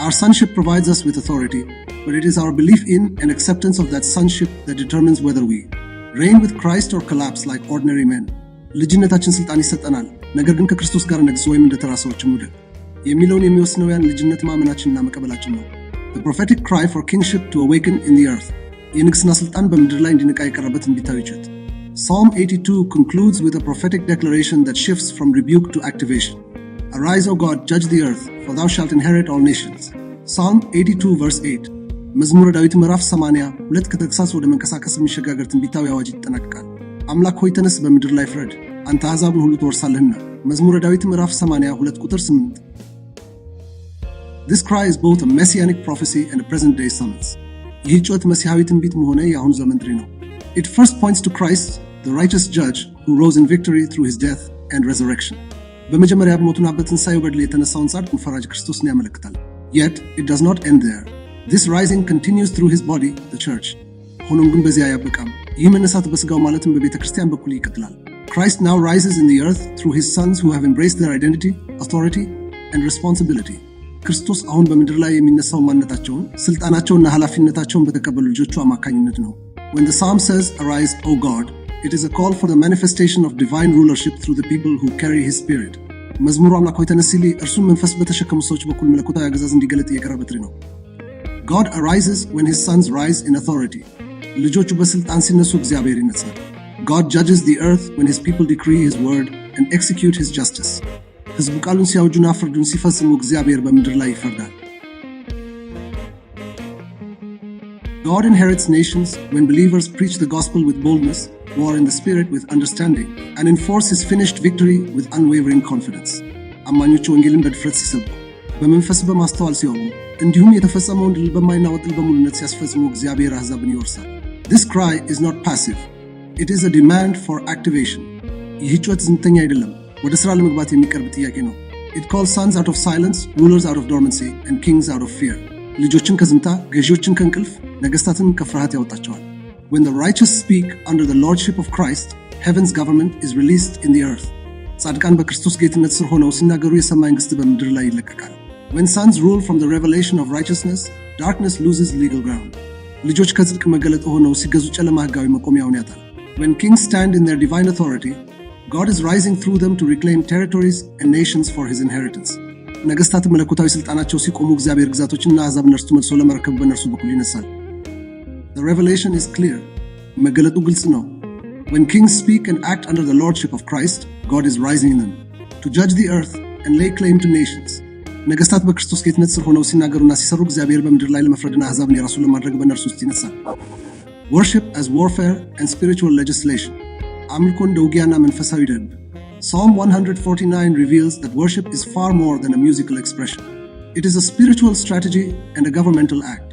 Speaker 1: Our sonship provides us with authority, but it is our belief in and acceptance of that sonship that determines whether we reign with Christ or collapse like ordinary men. ልጅነታችን ስልጣን ይሰጠናል፣ ነገር ግን ከክርስቶስ ጋር ነግስ ወይም እንደ ተራ ሰዎች እንውደቅ የሚለውን የሚወስነው ያን ልጅነት ማመናችንና መቀበላችን ነው። The prophetic cry for kingship to awaken in the earth. የንግስና ስልጣን በምድር ላይ እንዲነቃ የቀረበት ትንቢታዊ ጩኸት። Psalm 82 concludes with a prophetic declaration that shifts from rebuke to activation. Arise, O God, judge the earth, for thou shalt inherit all nations. Psalm 82 verse 8. መዝሙረ ዳዊት ምዕራፍ 82 ከተግሳጽ ወደ መንቀሳቀስ የሚሸጋገር ትንቢታዊ አዋጅ ይጠናቀቃል። አምላክ ሆይ ተነስ፣ በምድር ላይ ፍረድ፣ አንተ አሕዛብን ሁሉ ትወርሳለህና። መዝሙረ ዳዊት ምዕራፍ 82 ቁጥር 8። This cry is both a messianic prophecy and a present-day summons. ይህ ጩኸት መሲሐዊ ትንቢትም ሆነ የአሁኑ ዘመን ጥሪ ነው። It first points to Christ, the righteous judge who rose in victory through his death and resurrection. በመጀመሪያ በሞቱና በትንሣኤው በድል የተነሳውን ጻድቅ ፈራጅ ክርስቶስን ያመለክታል። Yet it does not end there. This rising continues through his body, the church. ሆኖም ግን በዚያ አያበቃም። ይህ መነሳት በሥጋው ማለትም በቤተ ክርስቲያን በኩል ይቀጥላል። Christ now rises in the earth through his sons who have embraced their identity, authority, and responsibility. ክርስቶስ አሁን በምድር ላይ የሚነሳው ማንነታቸውን፣ ስልጣናቸውንና ኃላፊነታቸውን በተቀበሉ ልጆቹ አማካኝነት ነው። When the psalm says, "Arise, O God," it is a call for the manifestation of divine rulership through the people who carry his spirit. መዝሙሩ አምላክ ሆይ ተነስ ሲል እርሱም መንፈስ በተሸከሙ ሰዎች በኩል መለኮታዊ አገዛዝ እንዲገለጥ የቀረበ ጥሪ ነው። God arises when his sons rise in authority. ልጆቹ በስልጣን ሲነሱ እግዚአብሔር ይነሳል። God judges the earth when his people decree his word and execute his justice. ሕዝቡ ቃሉን ሲያውጁና ፍርዱን ሲፈጽሙ እግዚአብሔር በምድር ላይ ይፈርዳል። God inherits nations when believers preach the gospel with boldness, war in the spirit with understanding, and enforce his finished victory with unwavering confidence. አማኞቹ ወንጌልን በድፍረት ሲሰብኩ፣ በመንፈስ በማስተዋል ሲሆኑ፣ እንዲሁም የተፈጸመውን ድል በማይናወጥ በሙሉነት ሲያስፈጽሙ እግዚአብሔር አሕዛብን ይወርሳል። This cry is not passive. It is a demand for activation. ይህ ጩኸት ዝምተኛ አይደለም፣ ወደ ሥራ ለመግባት የሚቀርብ ጥያቄ ነው። It calls sons out of silence, rulers out of dormancy, and kings out of fear. ልጆችን ከዝምታ፣ ገዢዎችን ከእንቅልፍ፣ ነገሥታትን ከፍርሃት ያወጣቸዋል። When the righteous speak under the lordship of Christ, heaven's government is released in the earth. ጻድቃን በክርስቶስ ጌትነት ስር ሆነው ሲናገሩ የሰማይ መንግሥት በምድር ላይ ይለቀቃል። When sons rule from the revelation of righteousness, darkness loses legal ground. ልጆች ከጽድቅ መገለጥ ሆነው ሲገዙ ጨለማ ሕጋዊ መቆሚያውን ያጣል። When kings stand in their divine authority, God is rising through them to reclaim territories and nations for his inheritance. ነገሥታት መለኮታዊ ሥልጣናቸው ሲቆሙ እግዚአብሔር ግዛቶችንና አሕዛብን እርሱ መልሶ ለመረከብ በእነርሱ በኩል ይነሳል። The revelation is clear. መገለጡ ግልጽ ነው። When kings speak and act under the lordship of Christ, God is rising them to judge the earth and lay claim to nations. ነገስታት በክርስቶስ ጌትነት ስር ሆነው ሲናገሩና ሲሰሩ እግዚአብሔር በምድር ላይ ለመፍረድና አሕዛብን የራሱን ለማድረግ በእነርሱ ውስጥ ይነሳል። Worship as warfare and spiritual legislation. አምልኮ እንደ ውጊያና መንፈሳዊ ደንብ። Psalm 149 reveals that worship is far more than a musical expression. It is a spiritual strategy and a governmental act.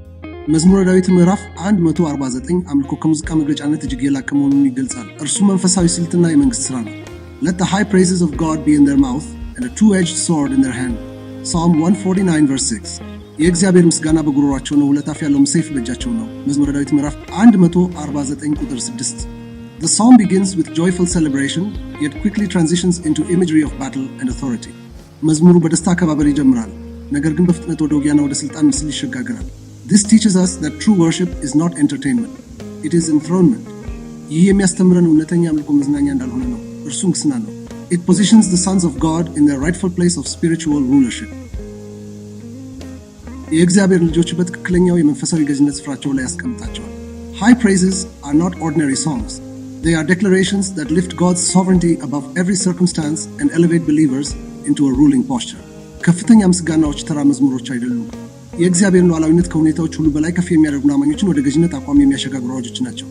Speaker 1: መዝሙረ ዳዊት ምዕራፍ 149 አምልኮ ከሙዚቃ መግለጫነት እጅግ የላቀ መሆኑን ይገልጻል። እርሱ መንፈሳዊ ስልትና የመንግስት ሥራ ነው። Let the high praises of God be in their mouth and a two-edged sword in their hand. Psalm 149 verse 6. የእግዚአብሔር ምስጋና በጉሮሯቸው ነው፣ ሁለት አፍ ያለውም ሰይፍ በእጃቸው ነው። መዝሙረ ዳዊት ምዕራፍ 149 ቁጥር 6። The psalm begins with joyful celebration, yet quickly transitions into imagery of battle and authority. መዝሙሩ በደስታ አከባበር ይጀምራል፣ ነገር ግን በፍጥነት ወደ ውጊያና ወደ ስልጣን ምስል ይሸጋገራል። This teaches us that true worship is not entertainment, it is enthronement. ይህ የሚያስተምረን እውነተኛ አምልኮ መዝናኛ እንዳልሆነ ነው፣ እርሱም ግስና ነው። It positions the sons of God in their rightful place of spiritual rulership. የእግዚአብሔር ልጆች በትክክለኛው የመንፈሳዊ ገዥነት ስፍራቸው ላይ ያስቀምጣቸዋል። High praises are not ordinary songs. They are declarations that lift God's sovereignty above every circumstance and elevate believers into a ruling posture. ከፍተኛ ምስጋናዎች ተራ መዝሙሮች አይደሉም። የእግዚአብሔርን ሉዓላዊነት ከሁኔታዎች ሁሉ በላይ ከፍ የሚያደርጉ አማኞችን ወደ ገዥነት አቋም የሚያሸጋግሩ አዋጆች ናቸው።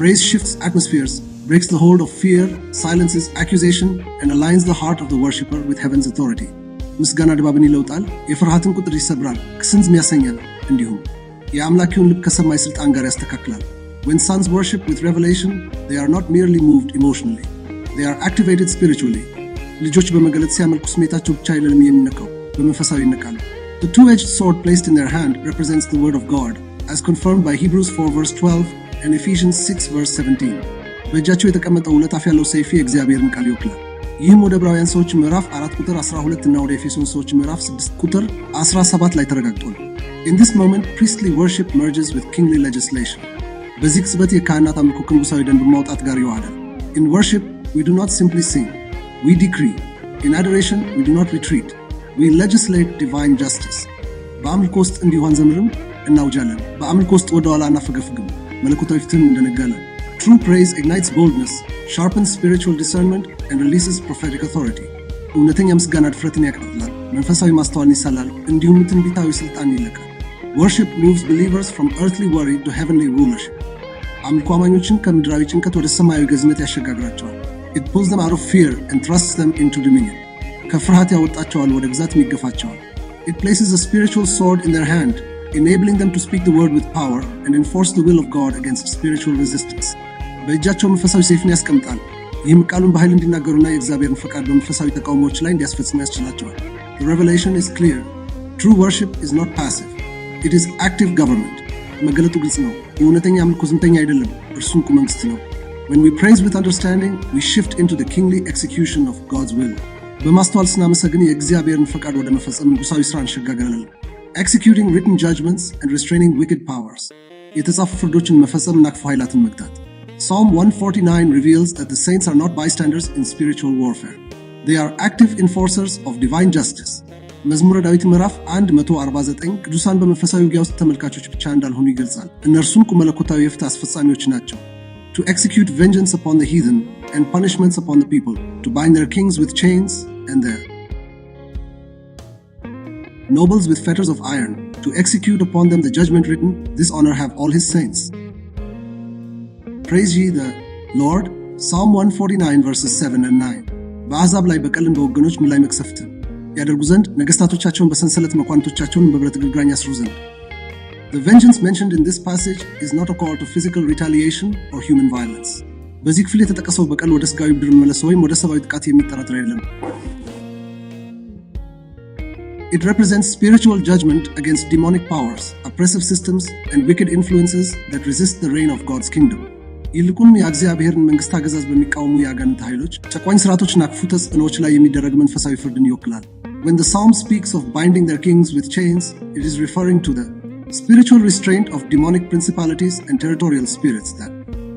Speaker 1: Praise shifts atmospheres, breaks the hold of fear, silences accusation, and aligns the heart of the worshipper with heaven's authority. ምስጋና ድባብን ይለውጣል፣ የፍርሃትን ቁጥር ይሰብራል፣ ክስን ያሰኛል፣ እንዲሁም የአምላኪውን ልብ ከሰማይ ስልጣን ጋር ያስተካክላል። When sons worship with revelation, they are not merely moved emotionally. They are activated spiritually. ልጆች በመገለጥ ሲያመልኩ ስሜታቸው ብቻ አይደለም የሚነካው፣ በመንፈሳዊ ይነካሉ። The two-edged sword placed in their hand represents the word of God, as confirmed by Hebrews 4 verse 12 and Ephesians 6 verse 17. በእጃቸው የተቀመጠው ሁለት አፍ ያለው ሰይፍ የእግዚአብሔርን ቃል ይወክላል። ይህም ወደ ዕብራውያን ሰዎች ምዕራፍ 4 ቁጥር 12 እና ወደ ኤፌሶን ሰዎች ምዕራፍ 6 ቁጥር 17 ላይ ተረጋግጧል። In this moment, priestly worship merges with kingly legislation. በዚህ ቅጽበት የካህናት አምልኮ ከንጉሳዊ ደንብ ማውጣት ጋር ይዋሃዳል። In worship, we do not simply sing, we decree. In adoration, we do not retreat, we legislate divine justice. በአምልኮ ውስጥ እንዲሁ አንዘምርም፣ እናውጃለን። በአምልኮ ውስጥ ወደ ኋላ አናፈገፍግም፣ መለኮታዊ ፍትህን እንደነጋለን። True praise ignites boldness, sharpens spiritual discernment, and releases prophetic authority. እውነተኛ ምስጋና ድፍረትን ያቀጣጥላል፣ መንፈሳዊ ማስተዋልን ይሳላል፣ እንዲሁም ትንቢታዊ ስልጣን ይለቃል። Worship moves believers from earthly worry to heavenly rulership. አምልኮ አማኞችን ከምድራዊ ጭንቀት ወደ ሰማያዊ ገዥነት ያሸጋግራቸዋል። It pulls them out of fear and thrusts them into dominion. ከፍርሃት ያወጣቸዋል፣ ወደ ግዛት ይገፋቸዋል። It places a spiritual sword in their hand, enabling them to speak the word with power and enforce the will of God against spiritual resistance. በእጃቸው መንፈሳዊ ሰይፍን ያስቀምጣል። ይህም ቃሉን በኃይል እንዲናገሩና የእግዚአብሔርን ፈቃድ በመንፈሳዊ ተቃውሞዎች ላይ እንዲያስፈጽሙ ያስችላቸዋል። The revelation is clear. True worship is not passive. It is active government. መገለጡ ግልጽ ነው። የእውነተኛ አምልኮ ዝምተኛ አይደለም፣ እርሱም እኮ መንግስት ነው። When we praise with understanding, we shift into the kingly execution of God's will. በማስተዋል ስናመሰግን የእግዚአብሔርን ፈቃድ ወደ መፈጸም ንጉሳዊ ሥራ እንሸጋገራለን። Executing written judgments and restraining wicked powers. የተጻፉ ፍርዶችን መፈጸም እና ክፉ ኃይላትን መግታት። Psalm 149 reveals that the saints are not bystanders in spiritual warfare. They are active enforcers of divine justice. መዝሙረ ዳዊት ምዕራፍ 149 ቅዱሳን በመንፈሳዊ ውጊያ ውስጥ ተመልካቾች ብቻ እንዳልሆኑ ይገልጻል። እነርሱም መለኮታዊ የፍትህ አስፈጻሚዎች ናቸው። To execute vengeance upon the heathen and punishments upon the people, to bind their kings with chains and their nobles with fetters of iron, to execute upon them the judgment written, this honor have all his saints. Praise ye the Lord. Psalm 149 verses 7 and 9. በአሕዛብ ላይ በቀልን በወገኖች ላይ መቅሰፍትን ያደርጉ ዘንድ ነገሥታቶቻቸውን በሰንሰለት መኳንቶቻቸውን በብረት ግርግራኝ ያስሩ ዘንድ። The vengeance mentioned in this passage is not a call to physical retaliation or human violence. በዚህ ክፍል የተጠቀሰው በቀል ወደ ሥጋዊ ብድር መመለስ ወይም ወደ ሰብአዊ ጥቃት የሚጠራጠር አይደለም። It represents spiritual judgment against demonic powers, oppressive systems, and wicked influences that resist the reign of God's kingdom. ይልቁንም የእግዚአብሔርን መንግስት አገዛዝ በሚቃወሙ የአጋንንት ኃይሎች፣ ጨቋኝ ስርዓቶችና ክፉ ተጽዕኖዎች ላይ የሚደረግ መንፈሳዊ ፍርድን ይወክላል። When the psalm speaks of binding their kings with chains, it is referring to the spiritual restraint of demonic principalities and territorial spirits that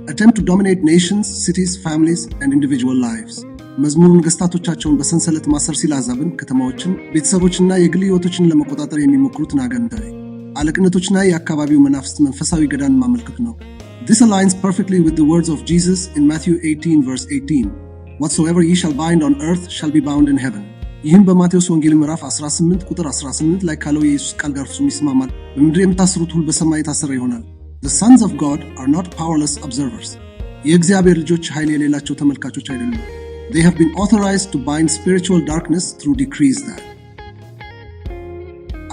Speaker 1: attempt to dominate nations, cities, families, and individual lives. መዝሙሩ ነገሥታቶቻቸውን በሰንሰለት ማሰር ሲል አሕዛብን፣ ከተማዎችን፣ ቤተሰቦችና የግል ሕይወቶችን ለመቆጣጠር የሚሞክሩትን አጋንንታዊ አለቅነቶችና የአካባቢው መናፍስት መንፈሳዊ ገዳን ማመልከት ነው። This aligns perfectly with the words of Jesus in Matthew 18 verse 18. Whatsoever ye shall bind on earth shall be bound in heaven, ይህም በማቴዎስ ወንጌል ምዕራፍ 18 ቁጥር 18 ላይ ካለው የኢየሱስ ቃል ጋር ፍጹም ይስማማል። በምድር የምታስሩት ሁሉ በሰማይ የታሰረ ይሆናል። The sons of God are not powerless observers. የእግዚአብሔር ልጆች ኃይል የሌላቸው ተመልካቾች አይደሉም። They have been authorized to bind spiritual darkness through decrees that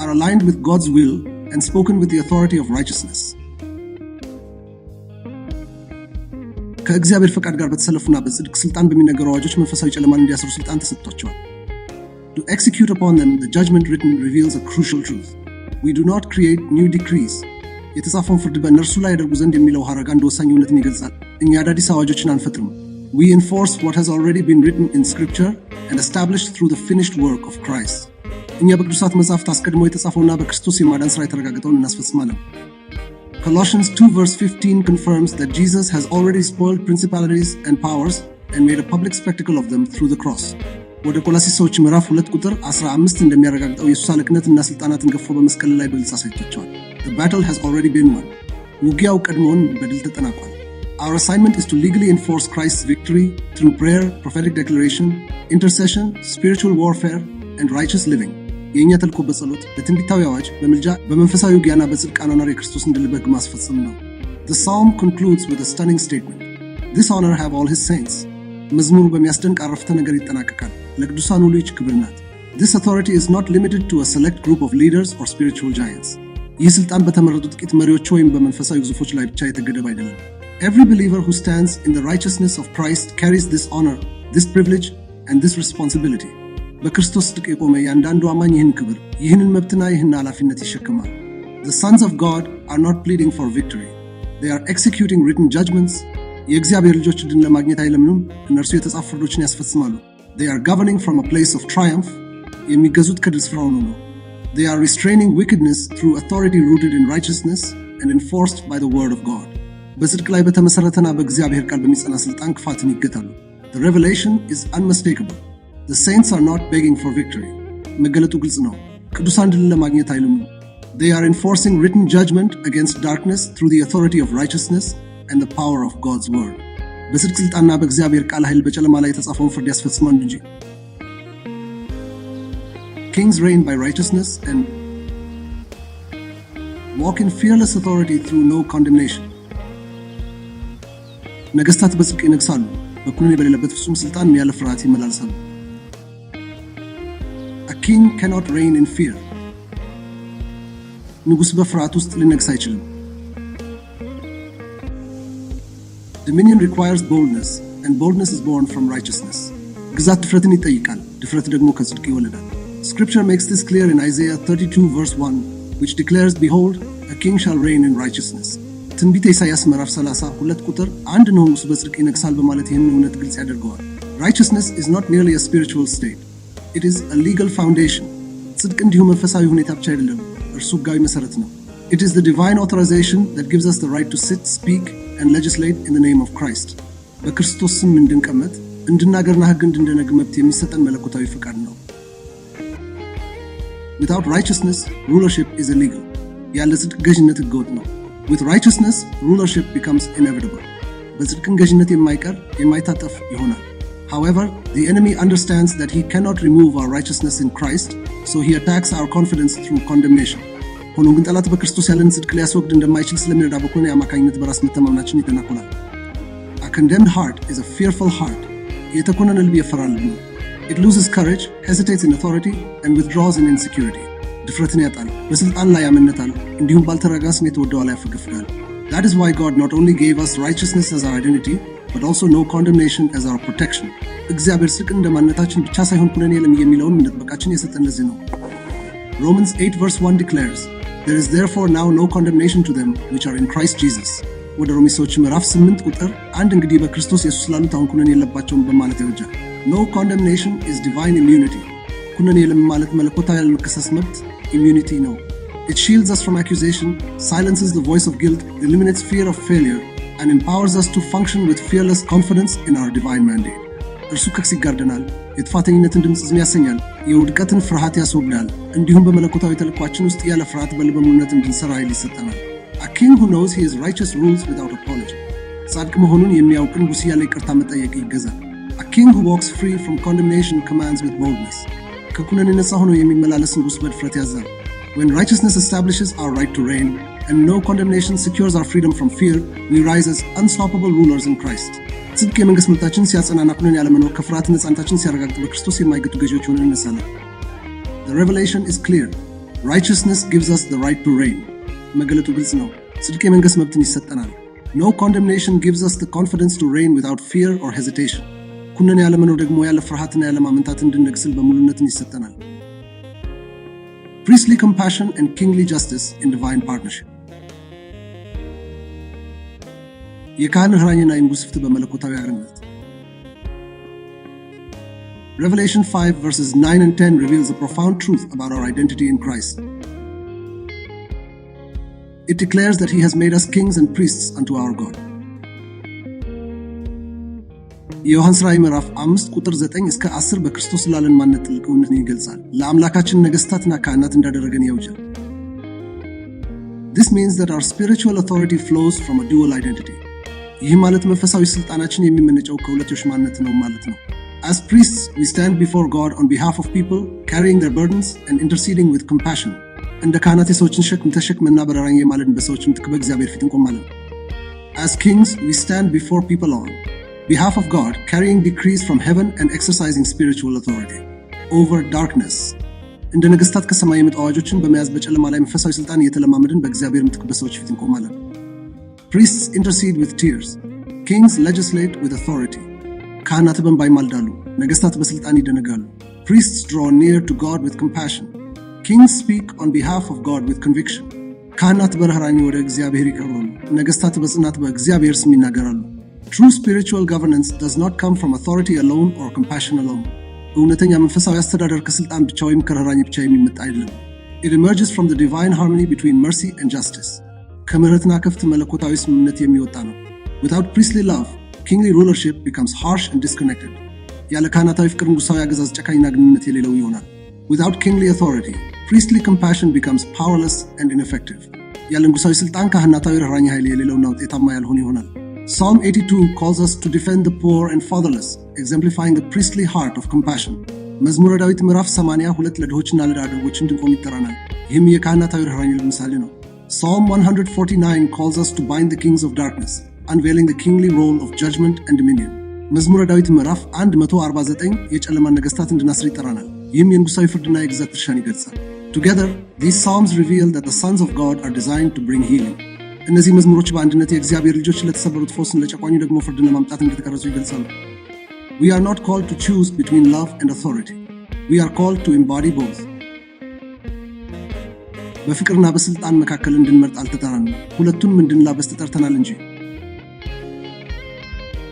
Speaker 1: are aligned with God's will and spoken with the authority of righteousness. ከእግዚአብሔር ፈቃድ ጋር በተሰለፉና በጽድቅ ስልጣን በሚነገሩ አዋጆች መንፈሳዊ ጨለማን እንዲያስሩ ስልጣን ተሰጥቷቸዋል። To execute upon them, the judgment written reveals a crucial truth. We do not create new decrees. የተጻፈውን ፍርድ በእነርሱ ላይ ያደርጉ ዘንድ የሚለው ሐረግ አንድ ወሳኝ እውነትን ይገልጻል። እኛ አዳዲስ አዋጆችን አንፈጥርም። We enforce what has already been written in Scripture and established through the finished work of Christ. እኛ በቅዱሳት መጻሕፍት አስቀድሞ የተጻፈውና በክርስቶስ የማዳን ሥራ የተረጋገጠውን እናስፈጽማለን። Colossians 2 verse 15 confirms that Jesus has already spoiled principalities and powers and made a public spectacle of them through the cross. ወደ ቆላስይስ ሰዎች ምዕራፍ 2 ቁጥር 15 እንደሚያረጋግጠው ኢየሱስ አለቅነትና ስልጣናትን ገፎ በመስቀል ላይ በግልጽ አሳይቷቸዋል። The battle has already been won. ውጊያው ቀድሞውን በድል ተጠናቋል። Our assignment is to legally enforce Christ's victory through prayer, prophetic declaration, intercession, spiritual warfare, and righteous living. የእኛ ተልእኮ በጸሎት፣ በትንቢታዊ አዋጅ፣ በምልጃ፣ በመንፈሳዊ ውጊያና በጽድቅ አኗኗር የክርስቶስን ድል በሕግ ማስፈጸም ነው። The psalm concludes with a stunning statement. This honor have all his saints. መዝሙሩ በሚያስደንቅ አረፍተ ነገር ይጠናቀቃል። ለቅዱሳን ሁሉ ይህች ክብር ናት። This authority is not limited to a select group of leaders or spiritual giants. ይህ ስልጣን በተመረጡ ጥቂት መሪዎች ወይም በመንፈሳዊ ግዙፎች ላይ ብቻ የተገደበ አይደለም። Every believer who stands in the righteousness of Christ carries this honor, this privilege, and this responsibility. በክርስቶስ ጽድቅ የቆመ ያንዳንዱ አማኝ ይህን ክብር፣ ይህንን መብትና ይህን ኃላፊነት ይሸከማል። The sons of God are not pleading for victory. They are executing written judgments. የእግዚአብሔር ልጆች ድልን ለማግኘት አይለምኑም፣ እነርሱ የተጻፉ ፍርዶችን ያስፈጽማሉ። They are governing from a place of triumph. የሚገዙት ከድል ስፍራ ሆነው ነው። They are restraining wickedness through authority rooted in righteousness and enforced by the word of God. በጽድቅ ላይ በተመሰረተና በእግዚአብሔር ቃል በሚጸና ስልጣን ክፋትን ይገታሉ። The revelation is unmistakable. The saints are not begging for victory. መገለጡ ግልጽ ነው። ቅዱሳን ድልን ለማግኘት አይለምኑም። They are enforcing written judgment against darkness through the authority of righteousness and the power of God's word. በጽድቅ ስልጣንና በእግዚአብሔር ቃል ኃይል በጨለማ ላይ የተጻፈውን ፍርድ ያስፈጽማሉ እንጂ። Kings reign by righteousness and walk in fearless authority through no condemnation. ነገስታት በጽድቅ ይነግሳሉ፣ በኩነኔ በሌለበት ፍጹም ስልጣን ያለ ፍርሃት ይመላለሳሉ። A king cannot reign in fear. ንጉሥ በፍርሃት ውስጥ ሊነግስ አይችልም። Dominion requires boldness, and boldness is born from righteousness. ግዛት ድፍረትን ይጠይቃል፣ ድፍረት ደግሞ ከጽድቅ ይወለዳል። Scripture makes this clear in Isaiah 32 verse 1, which declares, Behold, a king shall reign in righteousness. ትንቢተ ኢሳይያስ ምዕራፍ 32 ቁጥር 1 ነው ንጉሥ በጽድቅ ይነግሳል በማለት ይህንን እውነት ግልጽ ያደርገዋል። Righteousness is not merely a spiritual state. It is a legal foundation. ጽድቅ እንዲሁ መንፈሳዊ ሁኔታ ብቻ አይደለም፣ እርሱ ሕጋዊ መሰረት ነው። It is the divine authorization that gives us the right to sit, speak, and legislate in the name of Christ. በክርስቶስ ስም እንድንቀመጥ፣ እንድናገርና ሕግ እንድንደነግ መብት የሚሰጠን መለኮታዊ ፈቃድ ነው። Without righteousness, rulership is illegal. ያለ ጽድቅ ገዥነት ሕገወጥ ነው። With righteousness, rulership becomes inevitable. በጽድቅ ገዥነት የማይታጠፍ ይሆናል። However, the enemy understands that he cannot remove our righteousness in Christ, so he attacks our confidence through condemnation. ሆኖም ግን ጠላት በክርስቶስ ያለን ጽድቅ ሊያስወግድ እንደማይችል ስለሚረዳ በኩነኔ አማካኝነት በራስ መተማመናችን ይተናኮላል። A condemned heart is a fearful heart. የተኮነነ ልብ ይፈራል ልብ ነው። It loses courage, hesitates in authority, and withdraws in insecurity. ድፍረትን ያጣል፣ በስልጣን ላይ ያመነታል፣ እንዲሁም ባልተረጋ ስሜት ወደ ኋላ ያፈገፍጋል። That is why God not only gave us righteousness as our identity, but also no condemnation as our protection. እግዚአብሔር ጽድቅ እንደማንነታችን ብቻ ሳይሆን ኩነኔ የለም የሚለውን እንደጥበቃችን የሰጠን ለዚህ ነው። Romans 8 verse 1 declares, There is therefore now no condemnation to them which are in Christ Jesus. ወደ ሮሜ ሰዎች ምዕራፍ 8 ቁጥር 1 እንግዲህ በክርስቶስ ኢየሱስ ላሉት አሁን ኩነኔ የለባቸውም በማለት ያወጃል። No condemnation is divine immunity. ኩነኔ የለም ማለት መለኮታዊ ያለመከሰስ መብት immunity ነው። It shields us from accusation, silences the voice of guilt, eliminates fear of failure, and empowers us to function with fearless confidence in our divine mandate. እርሱ ከክስ ይጋርደናል፣ የጥፋተኝነትን ድምፅ ዝም ያሰኛል፣ የውድቀትን ፍርሃት ያስወግዳል፣ እንዲሁም በመለኮታዊ ተልኳችን ውስጥ ያለ ፍርሃት በልበ ሙሉነት እንድንሰራ ኃይል ይሰጠናል። A king who knows he is righteous rules without apology. ጻድቅ መሆኑን የሚያውቅ ንጉሥ ያለ ይቅርታ መጠየቅ ይገዛል። A king who walks free from condemnation commands with boldness. ከኩነኔ ነፃ ሆኖ የሚመላለስ ንጉሥ በድፍረት ያዛል። When righteousness establishes our right to reign and no condemnation secures our freedom from fear, we rise as unstoppable rulers in Christ. ጽድቅ የመንግሥት መብታችን ሲያጸናና ኩነኔ ያለመኖር ከፍርሃት ነፃነታችን ሲያረጋግጥ በክርስቶስ የማይገቱ ገዢዎች ሆነን እንነሳለን። The revelation is clear. Righteousness gives us the right to reign. መገለጡ ግልጽ ነው። ጽድቅ የመንግሥት መብትን ይሰጠናል። No condemnation gives us the confidence to reign without fear or hesitation. ኩነኔ ያለመኖር ደግሞ ያለ ፍርሃትና ያለ ማመንታት እንድንነግሥል በሙሉነትን ይሰጠናል። Priestly compassion and kingly justice in divine partnership. የካህን ርኅራኄና የንጉሥ ፍትሕ በመለኮታዊ አርነት። Revelation 5 verses 9 and 10 reveals a profound truth about our identity in Christ. It declares that He has made us kings and priests unto our God. የዮሐንስ ራእይ ምዕራፍ 5 ቁጥር 9 እስከ 10 በክርስቶስ ላለን ማንነት ጥልቅ እውነትን ይገልጻል። ለአምላካችን ነገሥታትና ካህናት እንዳደረገን ያውጃል። This means that our spiritual authority flows from a dual identity. ይህ ማለት መንፈሳዊ ስልጣናችን የሚመነጨው ከሁለትዮሽ ማንነት ነው ማለት ነው። As priests, we stand before God on behalf of people, carrying their burdens and interceding with compassion. እንደ ካህናት የሰዎችን ሸክም ተሸክመና በራራኝ የማለን በሰዎች ምትክ በእግዚአብሔር ፊት እንቆማለን። As kings, we stand before people on behalf of God, carrying decrees from heaven and exercising spiritual authority over darkness. እንደ ነገሥታት ከሰማይ የመጡ አዋጆችን በመያዝ በጨለማ ላይ መንፈሳዊ ስልጣን እየተለማመድን በእግዚአብሔር ምትክ በሰዎች ፊት እንቆማለን። Priests intercede with tears. Kings legislate with authority. ካህናት በእንባ ይማልዳሉ፣ ነገሥታት በስልጣን ይደነጋሉ። Priests draw near to God with compassion. Kings speak on behalf of God with conviction. ካህናት በርኅራኄ ወደ እግዚአብሔር ይቀርባሉ፣ ነገሥታት በጽናት በእግዚአብሔር ስም ይናገራሉ። True spiritual governance does not come from authority alone or compassion alone. እውነተኛ መንፈሳዊ አስተዳደር ከስልጣን ብቻ ወይም ከርኅራኄ ብቻ የሚመጣ አይደለም። It emerges from the divine harmony between mercy and justice. ከምሕረትና ከፍት መለኮታዊ ስምምነት የሚወጣ ነው። Without priestly love, kingly rulership becomes harsh and disconnected. ያለ ካህናታዊ ፍቅር ንጉሣዊ አገዛዝ ጨካኝና ግንኙነት የሌለው ይሆናል። Without kingly authority, priestly compassion becomes powerless and ineffective. ያለ ንጉሣዊ ስልጣን ካህናታዊ ርኅራኄ ኃይል የሌለውና ውጤታማ ያልሆነ ይሆናል። Psalm 82 calls us to defend the poor and fatherless, exemplifying the priestly heart of compassion. መዝሙረ ዳዊት ምዕራፍ 82 ለድሆችና ለዳደጎች እንድንቆም ይጠራናል። ይህም የካህናታዊ ርኅራኄ ምሳሌ ነው። Psalm 149 calls us to bind the kings of darkness, unveiling the kingly role of judgment and dominion. መዝሙረ ዳዊት ምዕራፍ 149 የጨለማን ነገሥታት እንድናስር ይጠራናል። ይህም የንጉሣዊ ፍርድና የግዛት ድርሻን ይገልጻል። Together, these psalms reveal that the sons of God are designed to bring healing. እነዚህ መዝሙሮች በአንድነት የእግዚአብሔር ልጆች ለተሰበሩት ፈውስን፣ ለጨቋኙ ደግሞ ፍርድን ለማምጣት እንደተቀረጹ ይገልጻሉ። We are not called to choose between love and authority. We are called to embody both. በፍቅርና በስልጣን መካከል እንድንመርጥ አልተጠራንም፣ ሁለቱንም እንድንላበስ ተጠርተናል እንጂ።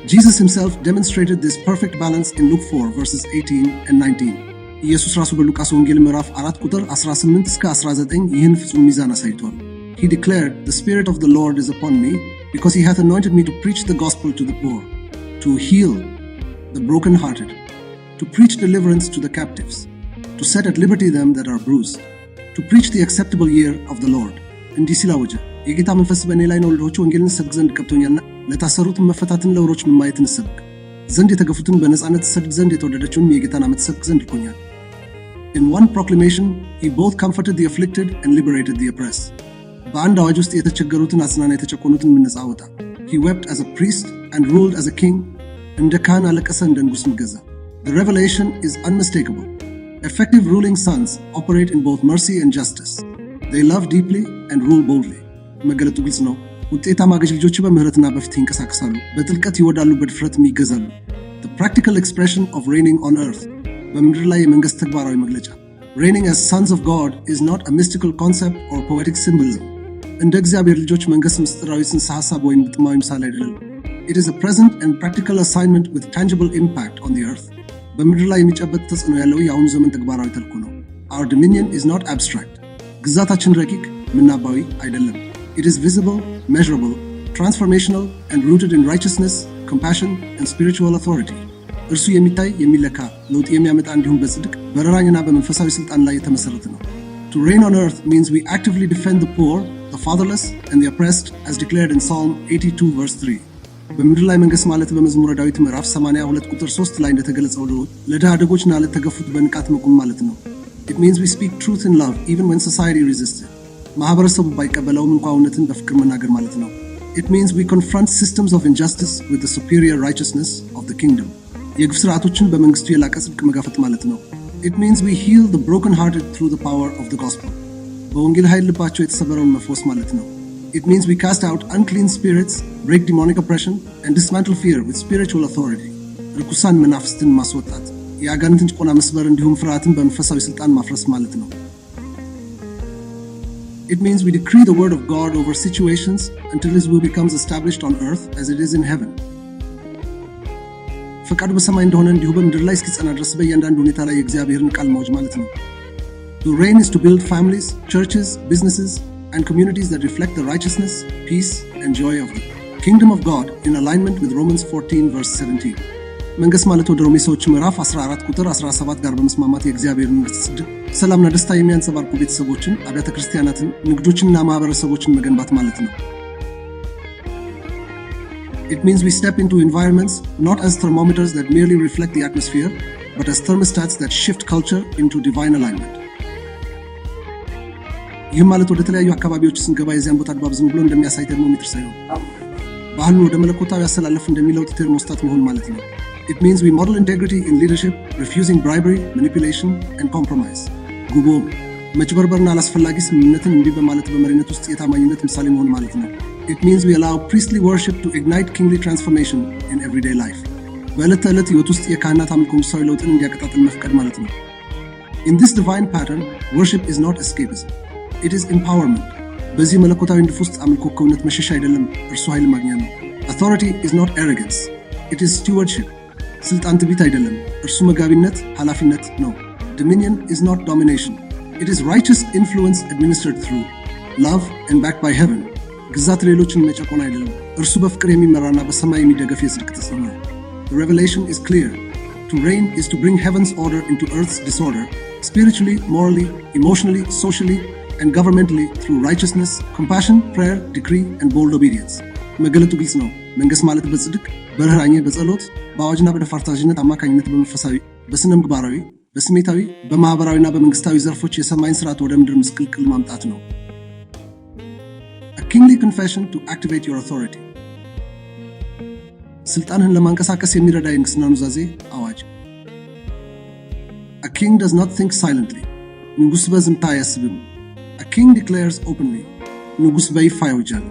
Speaker 1: Jesus himself demonstrated this perfect balance in Luke 4 verses 18 and 19. ኢየሱስ ራሱ በሉቃስ ወንጌል ምዕራፍ 4 ቁጥር 18 እስከ 19 ይህን ፍጹም ሚዛን አሳይቷል። He declared, "The Spirit of the Lord is upon me, because He hath anointed me to preach the gospel to the poor, to heal the brokenhearted, to preach deliverance to the captives, to set at liberty them that are bruised, to preach the acceptable year of the Lord." እንዲህ ሲል አወጀ፣ የጌታ መንፈስ በእኔ ላይ ነው፣ ለድሆች ወንጌልን ሰብክ ዘንድ ቀብቶኛልና፣ ለታሰሩትን መፈታትን፣ ለዕውሮች ማየትን ሰብክ ዘንድ፣ የተገፉትን በነጻነት ሰድድ ዘንድ፣ የተወደደችውን የጌታን ዓመት ሰብክ ዘንድ ልኮኛል። In one proclamation, He both comforted the afflicted and liberated the oppressed. በአንድ አዋጅ ውስጥ የተቸገሩትን አጽናና፣ የተጨቆኑትን ነጻ አወጣ። He wept as a priest and ruled as a king. እንደ ካህን አለቀሰ፣ እንደ ንጉሥም ገዛ። The revelation is unmistakable. Effective ruling sons operate in both mercy and justice. They love deeply and rule boldly. መገለጡ ግልጽ ነው። ውጤታማ ገዥ ልጆች በምህረትና በፍትህ ይንቀሳቀሳሉ፣ በጥልቀት ይወዳሉ፣ በድፍረትም ይገዛሉ። The practical expression of reigning on earth. በምድር ላይ የመንግስት ተግባራዊ መግለጫ። Reigning as sons of God is not a mystical concept or poetic symbolism. እንደ እግዚአብሔር ልጆች መንግስት ምስጢራዊ ጽንሰ ሐሳብ ወይም ግጥማዊ ምሳሌ አይደለም። It is a present and practical assignment with tangible impact on the earth. በምድር ላይ የሚጨበጥ ተጽዕኖ ያለው የአሁኑ ዘመን ተግባራዊ ተልእኮ ነው። Our dominion is not abstract. ግዛታችን ረቂቅ ምናባዊ አይደለም። It is visible, measurable, transformational, and rooted in righteousness, compassion, and spiritual authority. እርሱ የሚታይ የሚለካ ለውጥ የሚያመጣ እንዲሁም በጽድቅ በርኅራኄና በመንፈሳዊ ስልጣን ላይ የተመሰረተ ነው። To reign on earth means we actively defend the poor, the fatherless, and the oppressed, as declared in Psalm 82 verse 3. በምድር ላይ መንገስ ማለት በመዝሙረ ዳዊት ምዕራፍ 82 ቁጥር 3 ላይ እንደተገለጸው ለድሃ አደጎችና ለተገፉት በንቃት መቆም ማለት ነው። It means we speak truth in love even when society resists it. ማህበረሰቡ ባይቀበለውም እንኳን እውነትን በፍቅር መናገር ማለት ነው። It means we confront systems of injustice with the superior righteousness of the kingdom. የግፍ ስርዓቶችን በመንግስቱ የላቀ ጽድቅ መጋፈጥ ማለት ነው። It means we heal the broken-hearted through the power of the gospel. በወንጌል ኃይል ልባቸው የተሰበረውን መፈወስ ማለት ነው። It means we cast out unclean spirits, break demonic oppression, and dismantle fear with spiritual authority. ርኩሳን መናፍስትን ማስወጣት፣ የአጋንንትን ጭቆና መስበር እንዲሁም ፍርሃትን በመንፈሳዊ ስልጣን ማፍረስ ማለት ነው። It means we decree the word of God over situations until his will becomes established on earth as it is in heaven. ፈቃዱ በሰማይ እንደሆነ እንዲሁ በምድር ላይ እስኪጸና ድረስ በእያንዳንዱ ሁኔታ ላይ የእግዚአብሔርን ቃል ማወጅ ማለት ነው። To reign is to build families, churches, businesses, and communities that reflect the righteousness, peace, and joy of the kingdom of God in alignment with Romans 14 verse 17. መንገስ ማለት ወደ ሮሜ ሰዎች ምዕራፍ 14 ቁጥር 17 ጋር በመስማማት የእግዚአብሔርን መንግስት ሰላምና ደስታ የሚያንጸባርቁ ቤተሰቦችን፣ አብያተ ክርስቲያናትን፣ ንግዶችንና ማህበረሰቦችን መገንባት ማለት ነው። It means we step into environments not as thermometers that merely reflect the atmosphere, but as thermostats that shift culture into divine alignment. ይህ ማለት ወደ ተለያዩ አካባቢዎች ስንገባ የዚያን ቦታ ድባብ ዝም ብሎ እንደሚያሳይ ቴርሞሜትር ሳይሆን ባህሉን ወደ መለኮታዊ አሰላለፍ እንደሚለውጥ ቴርሞስታት መሆን ማለት ነው። It means we model integrity in leadership, refusing bribery, manipulation, and compromise. ጉቦ፣ መጭበርበርና አላስፈላጊ ስምምነትን እንዲህ በማለት በመሪነት ውስጥ የታማኝነት ምሳሌ መሆን ማለት ነው። It means we allow priestly worship to ignite kingly transformation in everyday life. በዕለት ተዕለት ሕይወት ውስጥ የካህናት አምልኮ መንፈሳዊ ለውጥን እንዲያቀጣጥል መፍቀድ ማለት ነው። In this divine pattern, worship is not escapism. It is empowerment. በዚህ መለኮታዊ ንድፍ ውስጥ አምልኮ ከእውነት መሸሻ አይደለም፣ እርሱ ኃይል ማግኛ ነው። Authority is not arrogance. It is stewardship. ስልጣን ትዕቢት አይደለም፣ እርሱ መጋቢነት፣ ኃላፊነት ነው። Dominion is not domination. It is righteous influence administered through love and backed by heaven. ግዛት ሌሎችን መጨቆን አይደለም፣ እርሱ በፍቅር የሚመራና በሰማይ የሚደገፍ የጽድቅ ተስፋ ነው። The revelation is clear. To reign is to bring heaven's order into earth's disorder, spiritually, morally, emotionally, socially, and governmentally through righteousness, compassion, prayer, decree, and bold obedience. መገለጡ ግልጽ ነው። መንገስ ማለት በጽድቅ፣ በርህራሄ፣ በጸሎት፣ በአዋጅና በደፋርታዥነት አማካኝነት በመንፈሳዊ፣ በስነ ምግባራዊ፣ በስሜታዊ፣ በማህበራዊና በመንግስታዊ ዘርፎች የሰማይን ስርዓት ወደ ምድር ምስቅልቅል ማምጣት ነው። A kingly confession to activate your authority. ስልጣንህን ለማንቀሳቀስ የሚረዳ የንግስና ኑዛዜ አዋጅ። A king does not think silently. ንጉስ በዝምታ አያስብም። A king declares openly. ንጉስ በይፋ ያውጃል።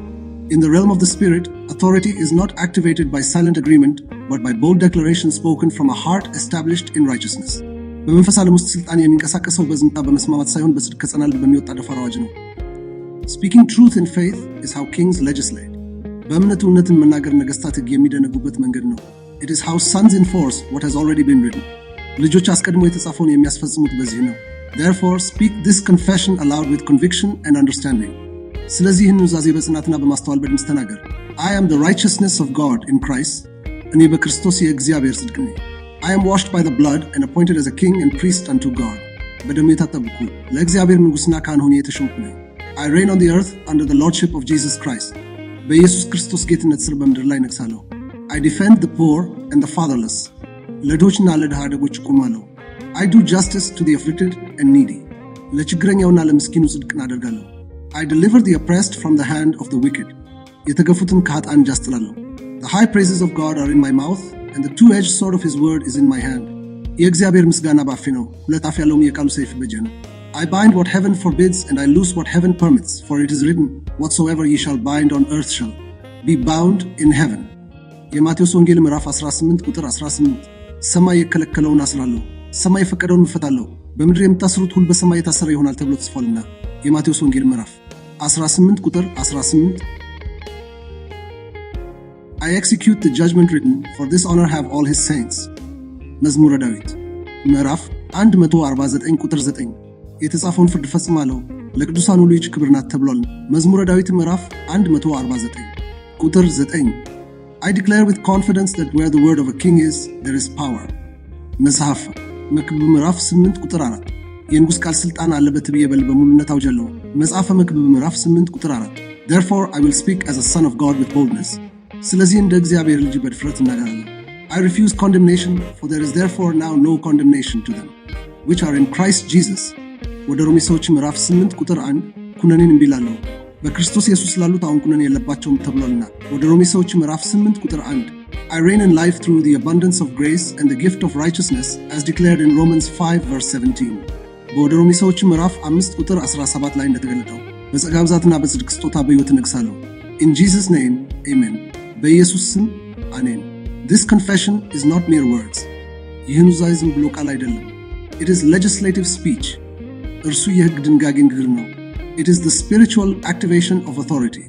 Speaker 1: In the realm of the spirit, authority is not activated by silent agreement, but by bold declaration spoken from a heart established in righteousness. በመንፈስ ዓለም ውስጥ ስልጣን የሚንቀሳቀሰው በዝምታ በመስማማት ሳይሆን በጽድቅ ከጸናል በሚወጣ ደፋር አዋጅ ነው። Speaking truth in faith is how kings legislate. በእምነት እውነትን መናገር ነገስታት ሕግ የሚደነጉበት መንገድ ነው። It is how sons enforce what has already been written. ልጆች አስቀድሞ የተጻፈውን የሚያስፈጽሙት በዚህ ነው። Therefore, speak this confession aloud with conviction and understanding. ስለዚህ ይህን ኑዛዜ በጽናትና በማስተዋል በድምፅ ተናገር። I am the righteousness of God in Christ. እኔ በክርስቶስ የእግዚአብሔር ጽድቅ ነኝ። I am washed by the blood and appointed as a king and priest unto God. በደሙ የታጠብኩ ለእግዚአብሔር ንጉሥና ካህን ሆኜ የተሾምኩ ነኝ። I reign on the earth under the lordship of Jesus Christ. በኢየሱስ ክርስቶስ ጌትነት ስር በምድር ላይ ነግሳለሁ። I defend the poor and the fatherless. ለድሆችና ለድሃ አደጎች እቆማለሁ። I do justice to the afflicted and needy. ለችግረኛውና ለምስኪኑ ጽድቅን አደርጋለሁ። I deliver the oppressed from the hand of the wicked. የተገፉትን ከኃጥአን እጅ አስጥላለሁ። The high praises of God are in my mouth, and the two-edged sword of his word is in my hand. የእግዚአብሔር ምስጋና ባፌ ነው፣ ሁለት አፍ ያለውም የቃሉ ሰይፍ በእጄ ነው። I bind what heaven forbids, and I loose what heaven permits, for it is written, whatsoever ye shall bind on earth shall be bound in heaven. የማቴዎስ ወንጌል ምዕራፍ 18 ቁጥር 18 ሰማይ የከለከለውን አስራለሁ፣ ሰማይ የፈቀደውን እፈታለሁ፣ በምድር የምታስሩት ሁሉ በሰማይ የታሰረ ይሆናል ተብሎ ተጽፏልና። የማቴዎስ ወንጌል ምዕራፍ 18 ቁጥር 18 I execute the judgment written, for this honor have all his saints. መዝሙረ ዳዊት ምዕራፍ 149 ቁጥር 9 የተጻፈውን ፍርድ ፈጽማለሁ፣ ለቅዱሳን ሁሉ ይህች ክብር ናት ተብሏል። መዝሙረ ዳዊት ምዕራፍ 149 ቁጥር 9 I declare with confidence that where the word of a king is, there is power. መጽሐፍ መክብብ ምዕራፍ 8 ቁጥር 4 የንጉሥ ቃል ሥልጣን አለበት ብዬ በሙሉነት አውጃለሁ። መጽሐፈ መክብብ ምዕራፍ 8 ቁጥር 4 Therefore I will speak as a son of God with boldness. ስለዚህ እንደ እግዚአብሔር ልጅ በድፍረት እናገራለን። I refuse condemnation, for there is therefore now no condemnation to them, which are in Christ Jesus. ወደ ሮሜ ሰዎች ምዕራፍ 8 ቁጥር 1 ኩነኔን እምቢ እላለሁ፣ በክርስቶስ ኢየሱስ ላሉት አሁን ኩነኔ የለባቸውም ተብሏልና። ወደ ሮሜ ሰዎች ምዕራፍ 8 ቁጥር 1 I reign in life through the abundance of grace and the gift of righteousness as declared in Romans 5 verse 17. ወደ ሮሜ ሰዎች ምዕራፍ 5 ቁጥር 17 ላይ እንደተገለጠው በጸጋ ብዛትና በጽድቅ ስጦታ በሕይወት እነግሣለሁ። In Jesus name, amen. በኢየሱስ ስም አሜን። This confession is not mere words. ይህን ኑዛዜ ዝም ብሎ ቃል አይደለም። It is legislative speech. እርሱ የሕግ ድንጋጌ ንግግር ነው። It is the spiritual activation of authority.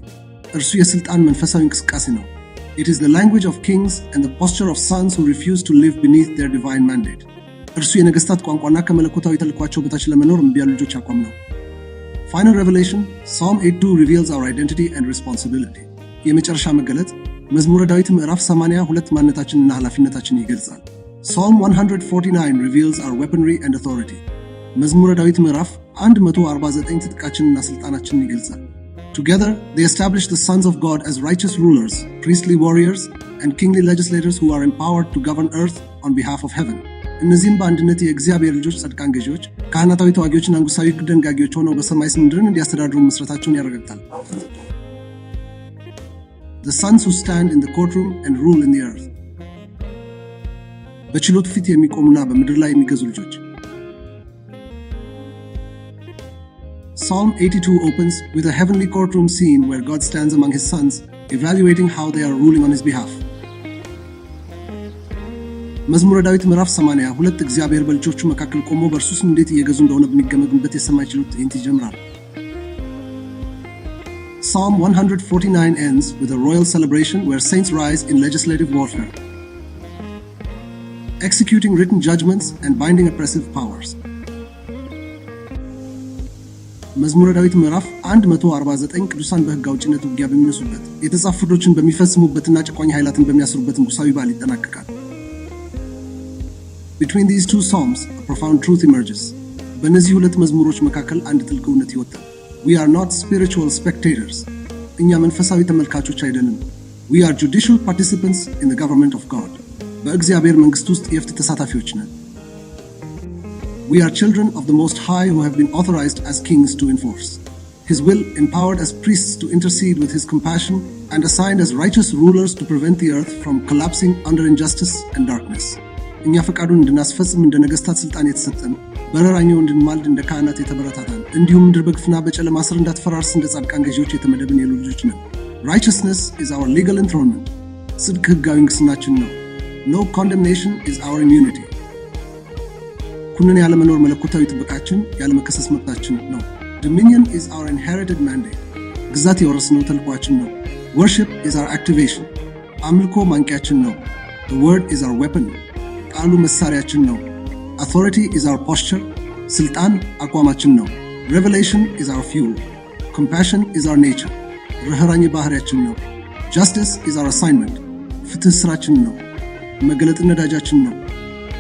Speaker 1: እርሱ የሥልጣን መንፈሳዊ እንቅስቃሴ ነው። It is the language of kings and the posture of sons who refuse to live beneath their divine mandate. እርሱ የነገሥታት ቋንቋና ከመለኮታዊ ተልኳቸው በታች ለመኖር እምቢ ያሉ ልጆች አቋም ነው። Final revelation, Psalm 82 reveals our identity and responsibility. የመጨረሻ መገለጥ መዝሙረ ዳዊት ምዕራፍ 82 ማንነታችንና ኃላፊነታችንን ይገልጻል። Psalm 149 reveals our weaponry and authority. መዝሙረ ዳዊት ምዕራፍ 149 ትጥቃችንና ስልጣናችንን ይገልጻል። Together, they establish the sons of God as righteous rulers, priestly warriors, and kingly legislators who are empowered to govern earth on behalf of heaven. እነዚህም በአንድነት የእግዚአብሔር ልጆች ጻድቃን ገዢዎች፣ ካህናታዊ ተዋጊዎችና ንጉሳዊ ደንጋጊዎች ሆነው በሰማይ ምድርን እንዲያስተዳድሩ መስራታቸውን ያረጋግጣል። The sons who stand in the courtroom and rule in the earth. በችሎቱ ፊት የሚቆሙና በምድር ላይ የሚገዙ ልጆች። Psalm 82 opens with a heavenly courtroom scene where God stands among his sons, evaluating how they are ruling on his behalf. መዝሙረ ዳዊት ምዕራፍ 82 እግዚአብሔር በልጆቹ መካከል ቆሞ በእርሱስ እንዴት እየገዙ እንደሆነ በሚገመግምበት የሰማይ ችሎት ትዕይንት ይጀምራል። Psalm 149 ends with a royal celebration where saints rise in legislative warfare, executing written judgments and binding oppressive powers. መዝሙረ ዳዊት ምዕራፍ 149 ቅዱሳን በሕግ አውጭነት ውጊያ በሚነሱበት፣ የተጻፉ ፍርዶችን በሚፈጽሙበትና ጨቋኝ ኃይላትን በሚያስሩበት ንጉሣዊ በዓል ይጠናቀቃል። Between these two psalms, a profound truth emerges. በእነዚህ ሁለት መዝሙሮች መካከል አንድ ጥልቅ እውነት ይወጣል። We are not spiritual spectators. እኛ መንፈሳዊ ተመልካቾች አይደለም። We are judicial participants in the government of God. በእግዚአብሔር መንግሥት ውስጥ የፍትህ ተሳታፊዎች ነን። We are children of the Most High who have been authorized as kings to enforce His will, empowered as priests to intercede with His compassion, and assigned as righteous rulers to prevent the earth from collapsing under injustice and darkness. እኛ ፈቃዱን እንድናስፈጽም እንደ ነገሥታት ሥልጣን የተሰጠን፣ በረራኛው እንድንማልድ እንደ ካህናት የተበረታታን፣ እንዲሁም ምድር በግፍና በጨለማ ስር እንዳትፈራርስ እንደ ጻድቃን ገዢዎች የተመደብን የሉ ልጆች ነን። Righteousness is our legal enthronement. ጽድቅ ሕጋዊ ንግሥናችን ነው። No condemnation is our immunity. ኩነኔ ያለመኖር መለኮታዊ ጥበቃችን፣ ያለመከሰስ መብታችን ነው። Dominion is our inherited mandate. ግዛት የወረስነው ተልኳችን ነው። Worship is our activation. አምልኮ ማንቂያችን ነው። The word is our weapon. ቃሉ መሳሪያችን ነው። Authority is our posture. ስልጣን አቋማችን ነው። Revelation is our fuel. Compassion is our nature. ርኅራኄ ባህሪያችን ነው። Justice is our assignment. ፍትህ ስራችን ነው። መገለጥ ነዳጃችን ነው።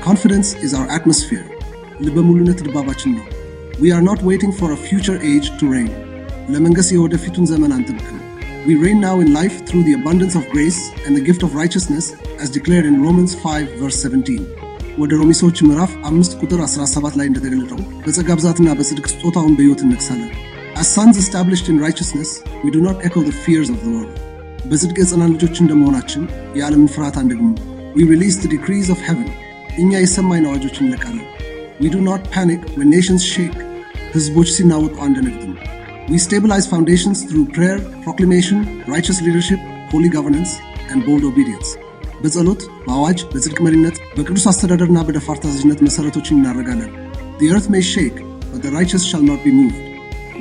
Speaker 1: Confidence is our atmosphere. ልበ ሙሉነት ድባባችን ነው። We are not waiting for a future age to reign. ለመንገስ የወደፊቱን ዘመን አንጠብቅም። We reign now in life through the abundance of grace and the gift of righteousness as declared in Romans 5 verse 17. ወደ ሮሜ ሰዎች ምዕራፍ 5 ቁጥር 17 ላይ እንደተገለጠው በጸጋ ብዛትና በጽድቅ ስጦታውን በሕይወት እንነግሣለን። As sons established in righteousness, we do not echo the fears of the world. በጽድቅ የጸናን ልጆች እንደመሆናችን የዓለምን ፍርሃት አንደግምም። We release the decrees of heaven. እኛ የሰማይን አዋጆች እንለቃለን። We do not panic when nations shake. ሕዝቦች ሲናወጡ አንደነግጥም። We stabilize foundations through prayer, proclamation, righteous leadership, holy governance, and bold obedience. በጸሎት፣ በአዋጅ፣ በጽድቅ መሪነት፣ በቅዱስ አስተዳደርና በደፋር ታዛዥነት መሠረቶችን እናደርጋለን። The earth may shake, but the righteous shall not be moved.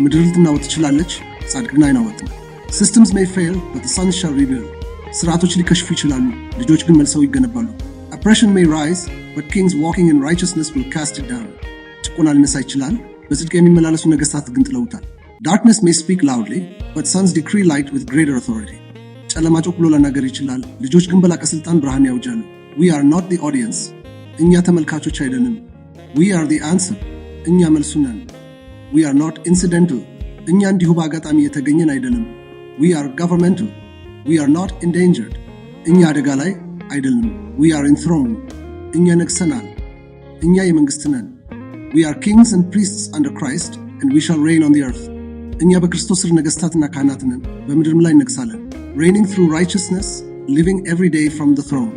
Speaker 1: ምድር ልትናወጥ ትችላለች፣ ጻድቅ ግን አይናወጥም። Systems may fail, but the sons shall rebuild. ስርዓቶች ሊከሽፉ ይችላሉ፣ ልጆች ግን መልሰው ይገነባሉ። Oppression may rise, but kings walking in righteousness will cast it down. ጭቆና ሊነሳ ይችላል፣ በጽድቅ የሚመላለሱ ነገሥታት ግን ጥለውታል። Darkness may speak loudly, but sons decree light with greater authority. ጨለማ ጮክ ብሎ ለናገር ይችላል፣ ልጆች ግን በላቀ ሥልጣን ብርሃን ያውጃሉ። We are not the audience. እኛ ተመልካቾች አይደለም። We are the answer. እኛ መልሱ ነን። We are not incidental. እኛ እንዲሁ በአጋጣሚ የተገኘን አይደለም። We are governmental. We are not endangered. እኛ አደጋ ላይ አይደለም። we are enthroned እኛ ነግሰናል። እኛ የመንግስት ነን። we are kings and priests under Christ and we shall reign on the earth እኛ በክርስቶስ ስር ነገስታትና ካህናት ነን፣ በምድርም ላይ እንነግሳለን። reigning through righteousness, living every day from the throne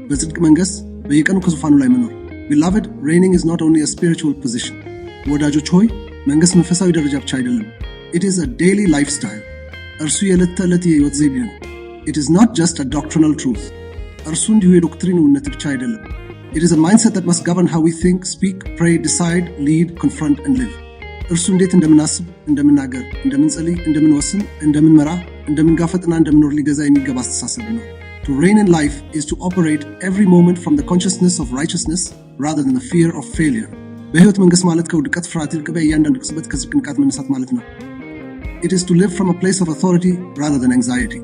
Speaker 1: በጽድቅ መንገስ በየቀኑ ከዙፋኑ ላይ መኖር። beloved, reigning is not only a spiritual position ወዳጆች ሆይ መንገስ መንፈሳዊ ደረጃ ብቻ አይደለም። it is a daily lifestyle እርሱ የዕለት ተዕለት የህይወት ዘይቤ ነው። it is not just a doctrinal truth እርሱ እንዲሁ የዶክትሪን እውነት ብቻ አይደለም። it is a mindset that must govern how we think, speak, pray, decide, lead, confront and live እርሱ እንዴት እንደምናስብ፣ እንደምናገር፣ እንደምንጸልይ፣ እንደምንወስን፣ እንደምንመራ፣ እንደምንጋፈጥና እንደምንኖር ሊገዛ የሚገባ አስተሳሰብ ነው። to reign in life is to operate every moment from the consciousness of righteousness rather than the fear of failure በህይወት መንገስ ማለት ከውድቀት ፍርሃት ይልቅ በእያንዳንዱ ቅጽበት ከጭንቀት መነሳት ማለት ነው። it is to live from a place of authority rather than anxiety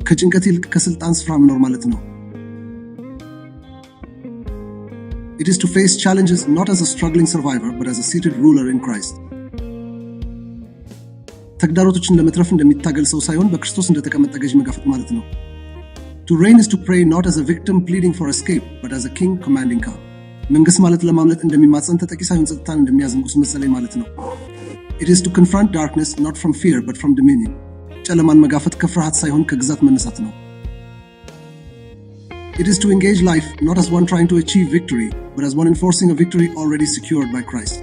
Speaker 1: ከጭንቀት ይልቅ ከስልጣን ስፍራ መኖር ማለት ነው። it is to face challenges not as a struggling survivor but as a seated ruler in Christ ተግዳሮቶችን ለመትረፍ እንደሚታገል ሰው ሳይሆን በክርስቶስ እንደተቀመጠ ገዥ መጋፈጥ ማለት ነው። to reign is to pray not as a victim pleading for escape but as a king commanding calm መንግስት ማለት ለማምለጥ እንደሚማጸን ተጠቂ ሳይሆን ጸጥታን እንደሚያዝን ንጉስ መሰለኝ ማለት ነው። it is to confront darkness not from fear but from dominion ጨለማን መጋፈጥ ከፍርሃት ሳይሆን ከግዛት መነሳት ነው። it is to engage life not as one trying to achieve victory but as one enforcing a victory already secured by Christ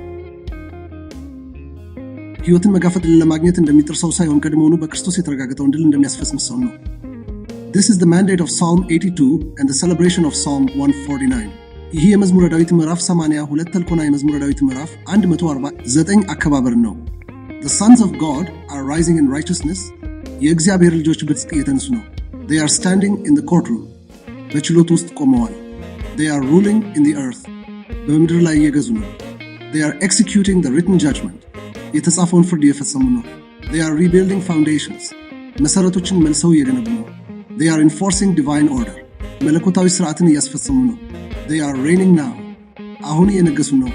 Speaker 1: ሕይወትን መጋፈጥ ለማግኘት እንደሚጥር ሰው ሳይሆን ቀድሞውኑ በክርስቶስ የተረጋገጠውን ድል እንደሚያስፈጽም ሰው ነው። this is the mandate of Psalm 82 and the celebration of Psalm 149 ይህ የመዝሙረ ዳዊት ምዕራፍ 82 ተልኮና የመዝሙረ ዳዊት ምዕራፍ 149 አከባበር ነው። the sons of God are rising in righteousness የእግዚአብሔር ልጆች በጽድቅ እየተነሱ ነው። they are standing in the courtroom በችሎት ውስጥ ቆመዋል። they are ruling in the earth በምድር ላይ እየገዙ ነው። they are executing the written judgment የተጻፈውን ፍርድ እየፈጸሙ ነው። they are rebuilding foundations መሰረቶችን መልሰው እየገነቡ ነው። they are enforcing divine order መለኮታዊ ስርዓትን እያስፈጸሙ ነው። they are reigning now አሁን እየነገሱ ነው።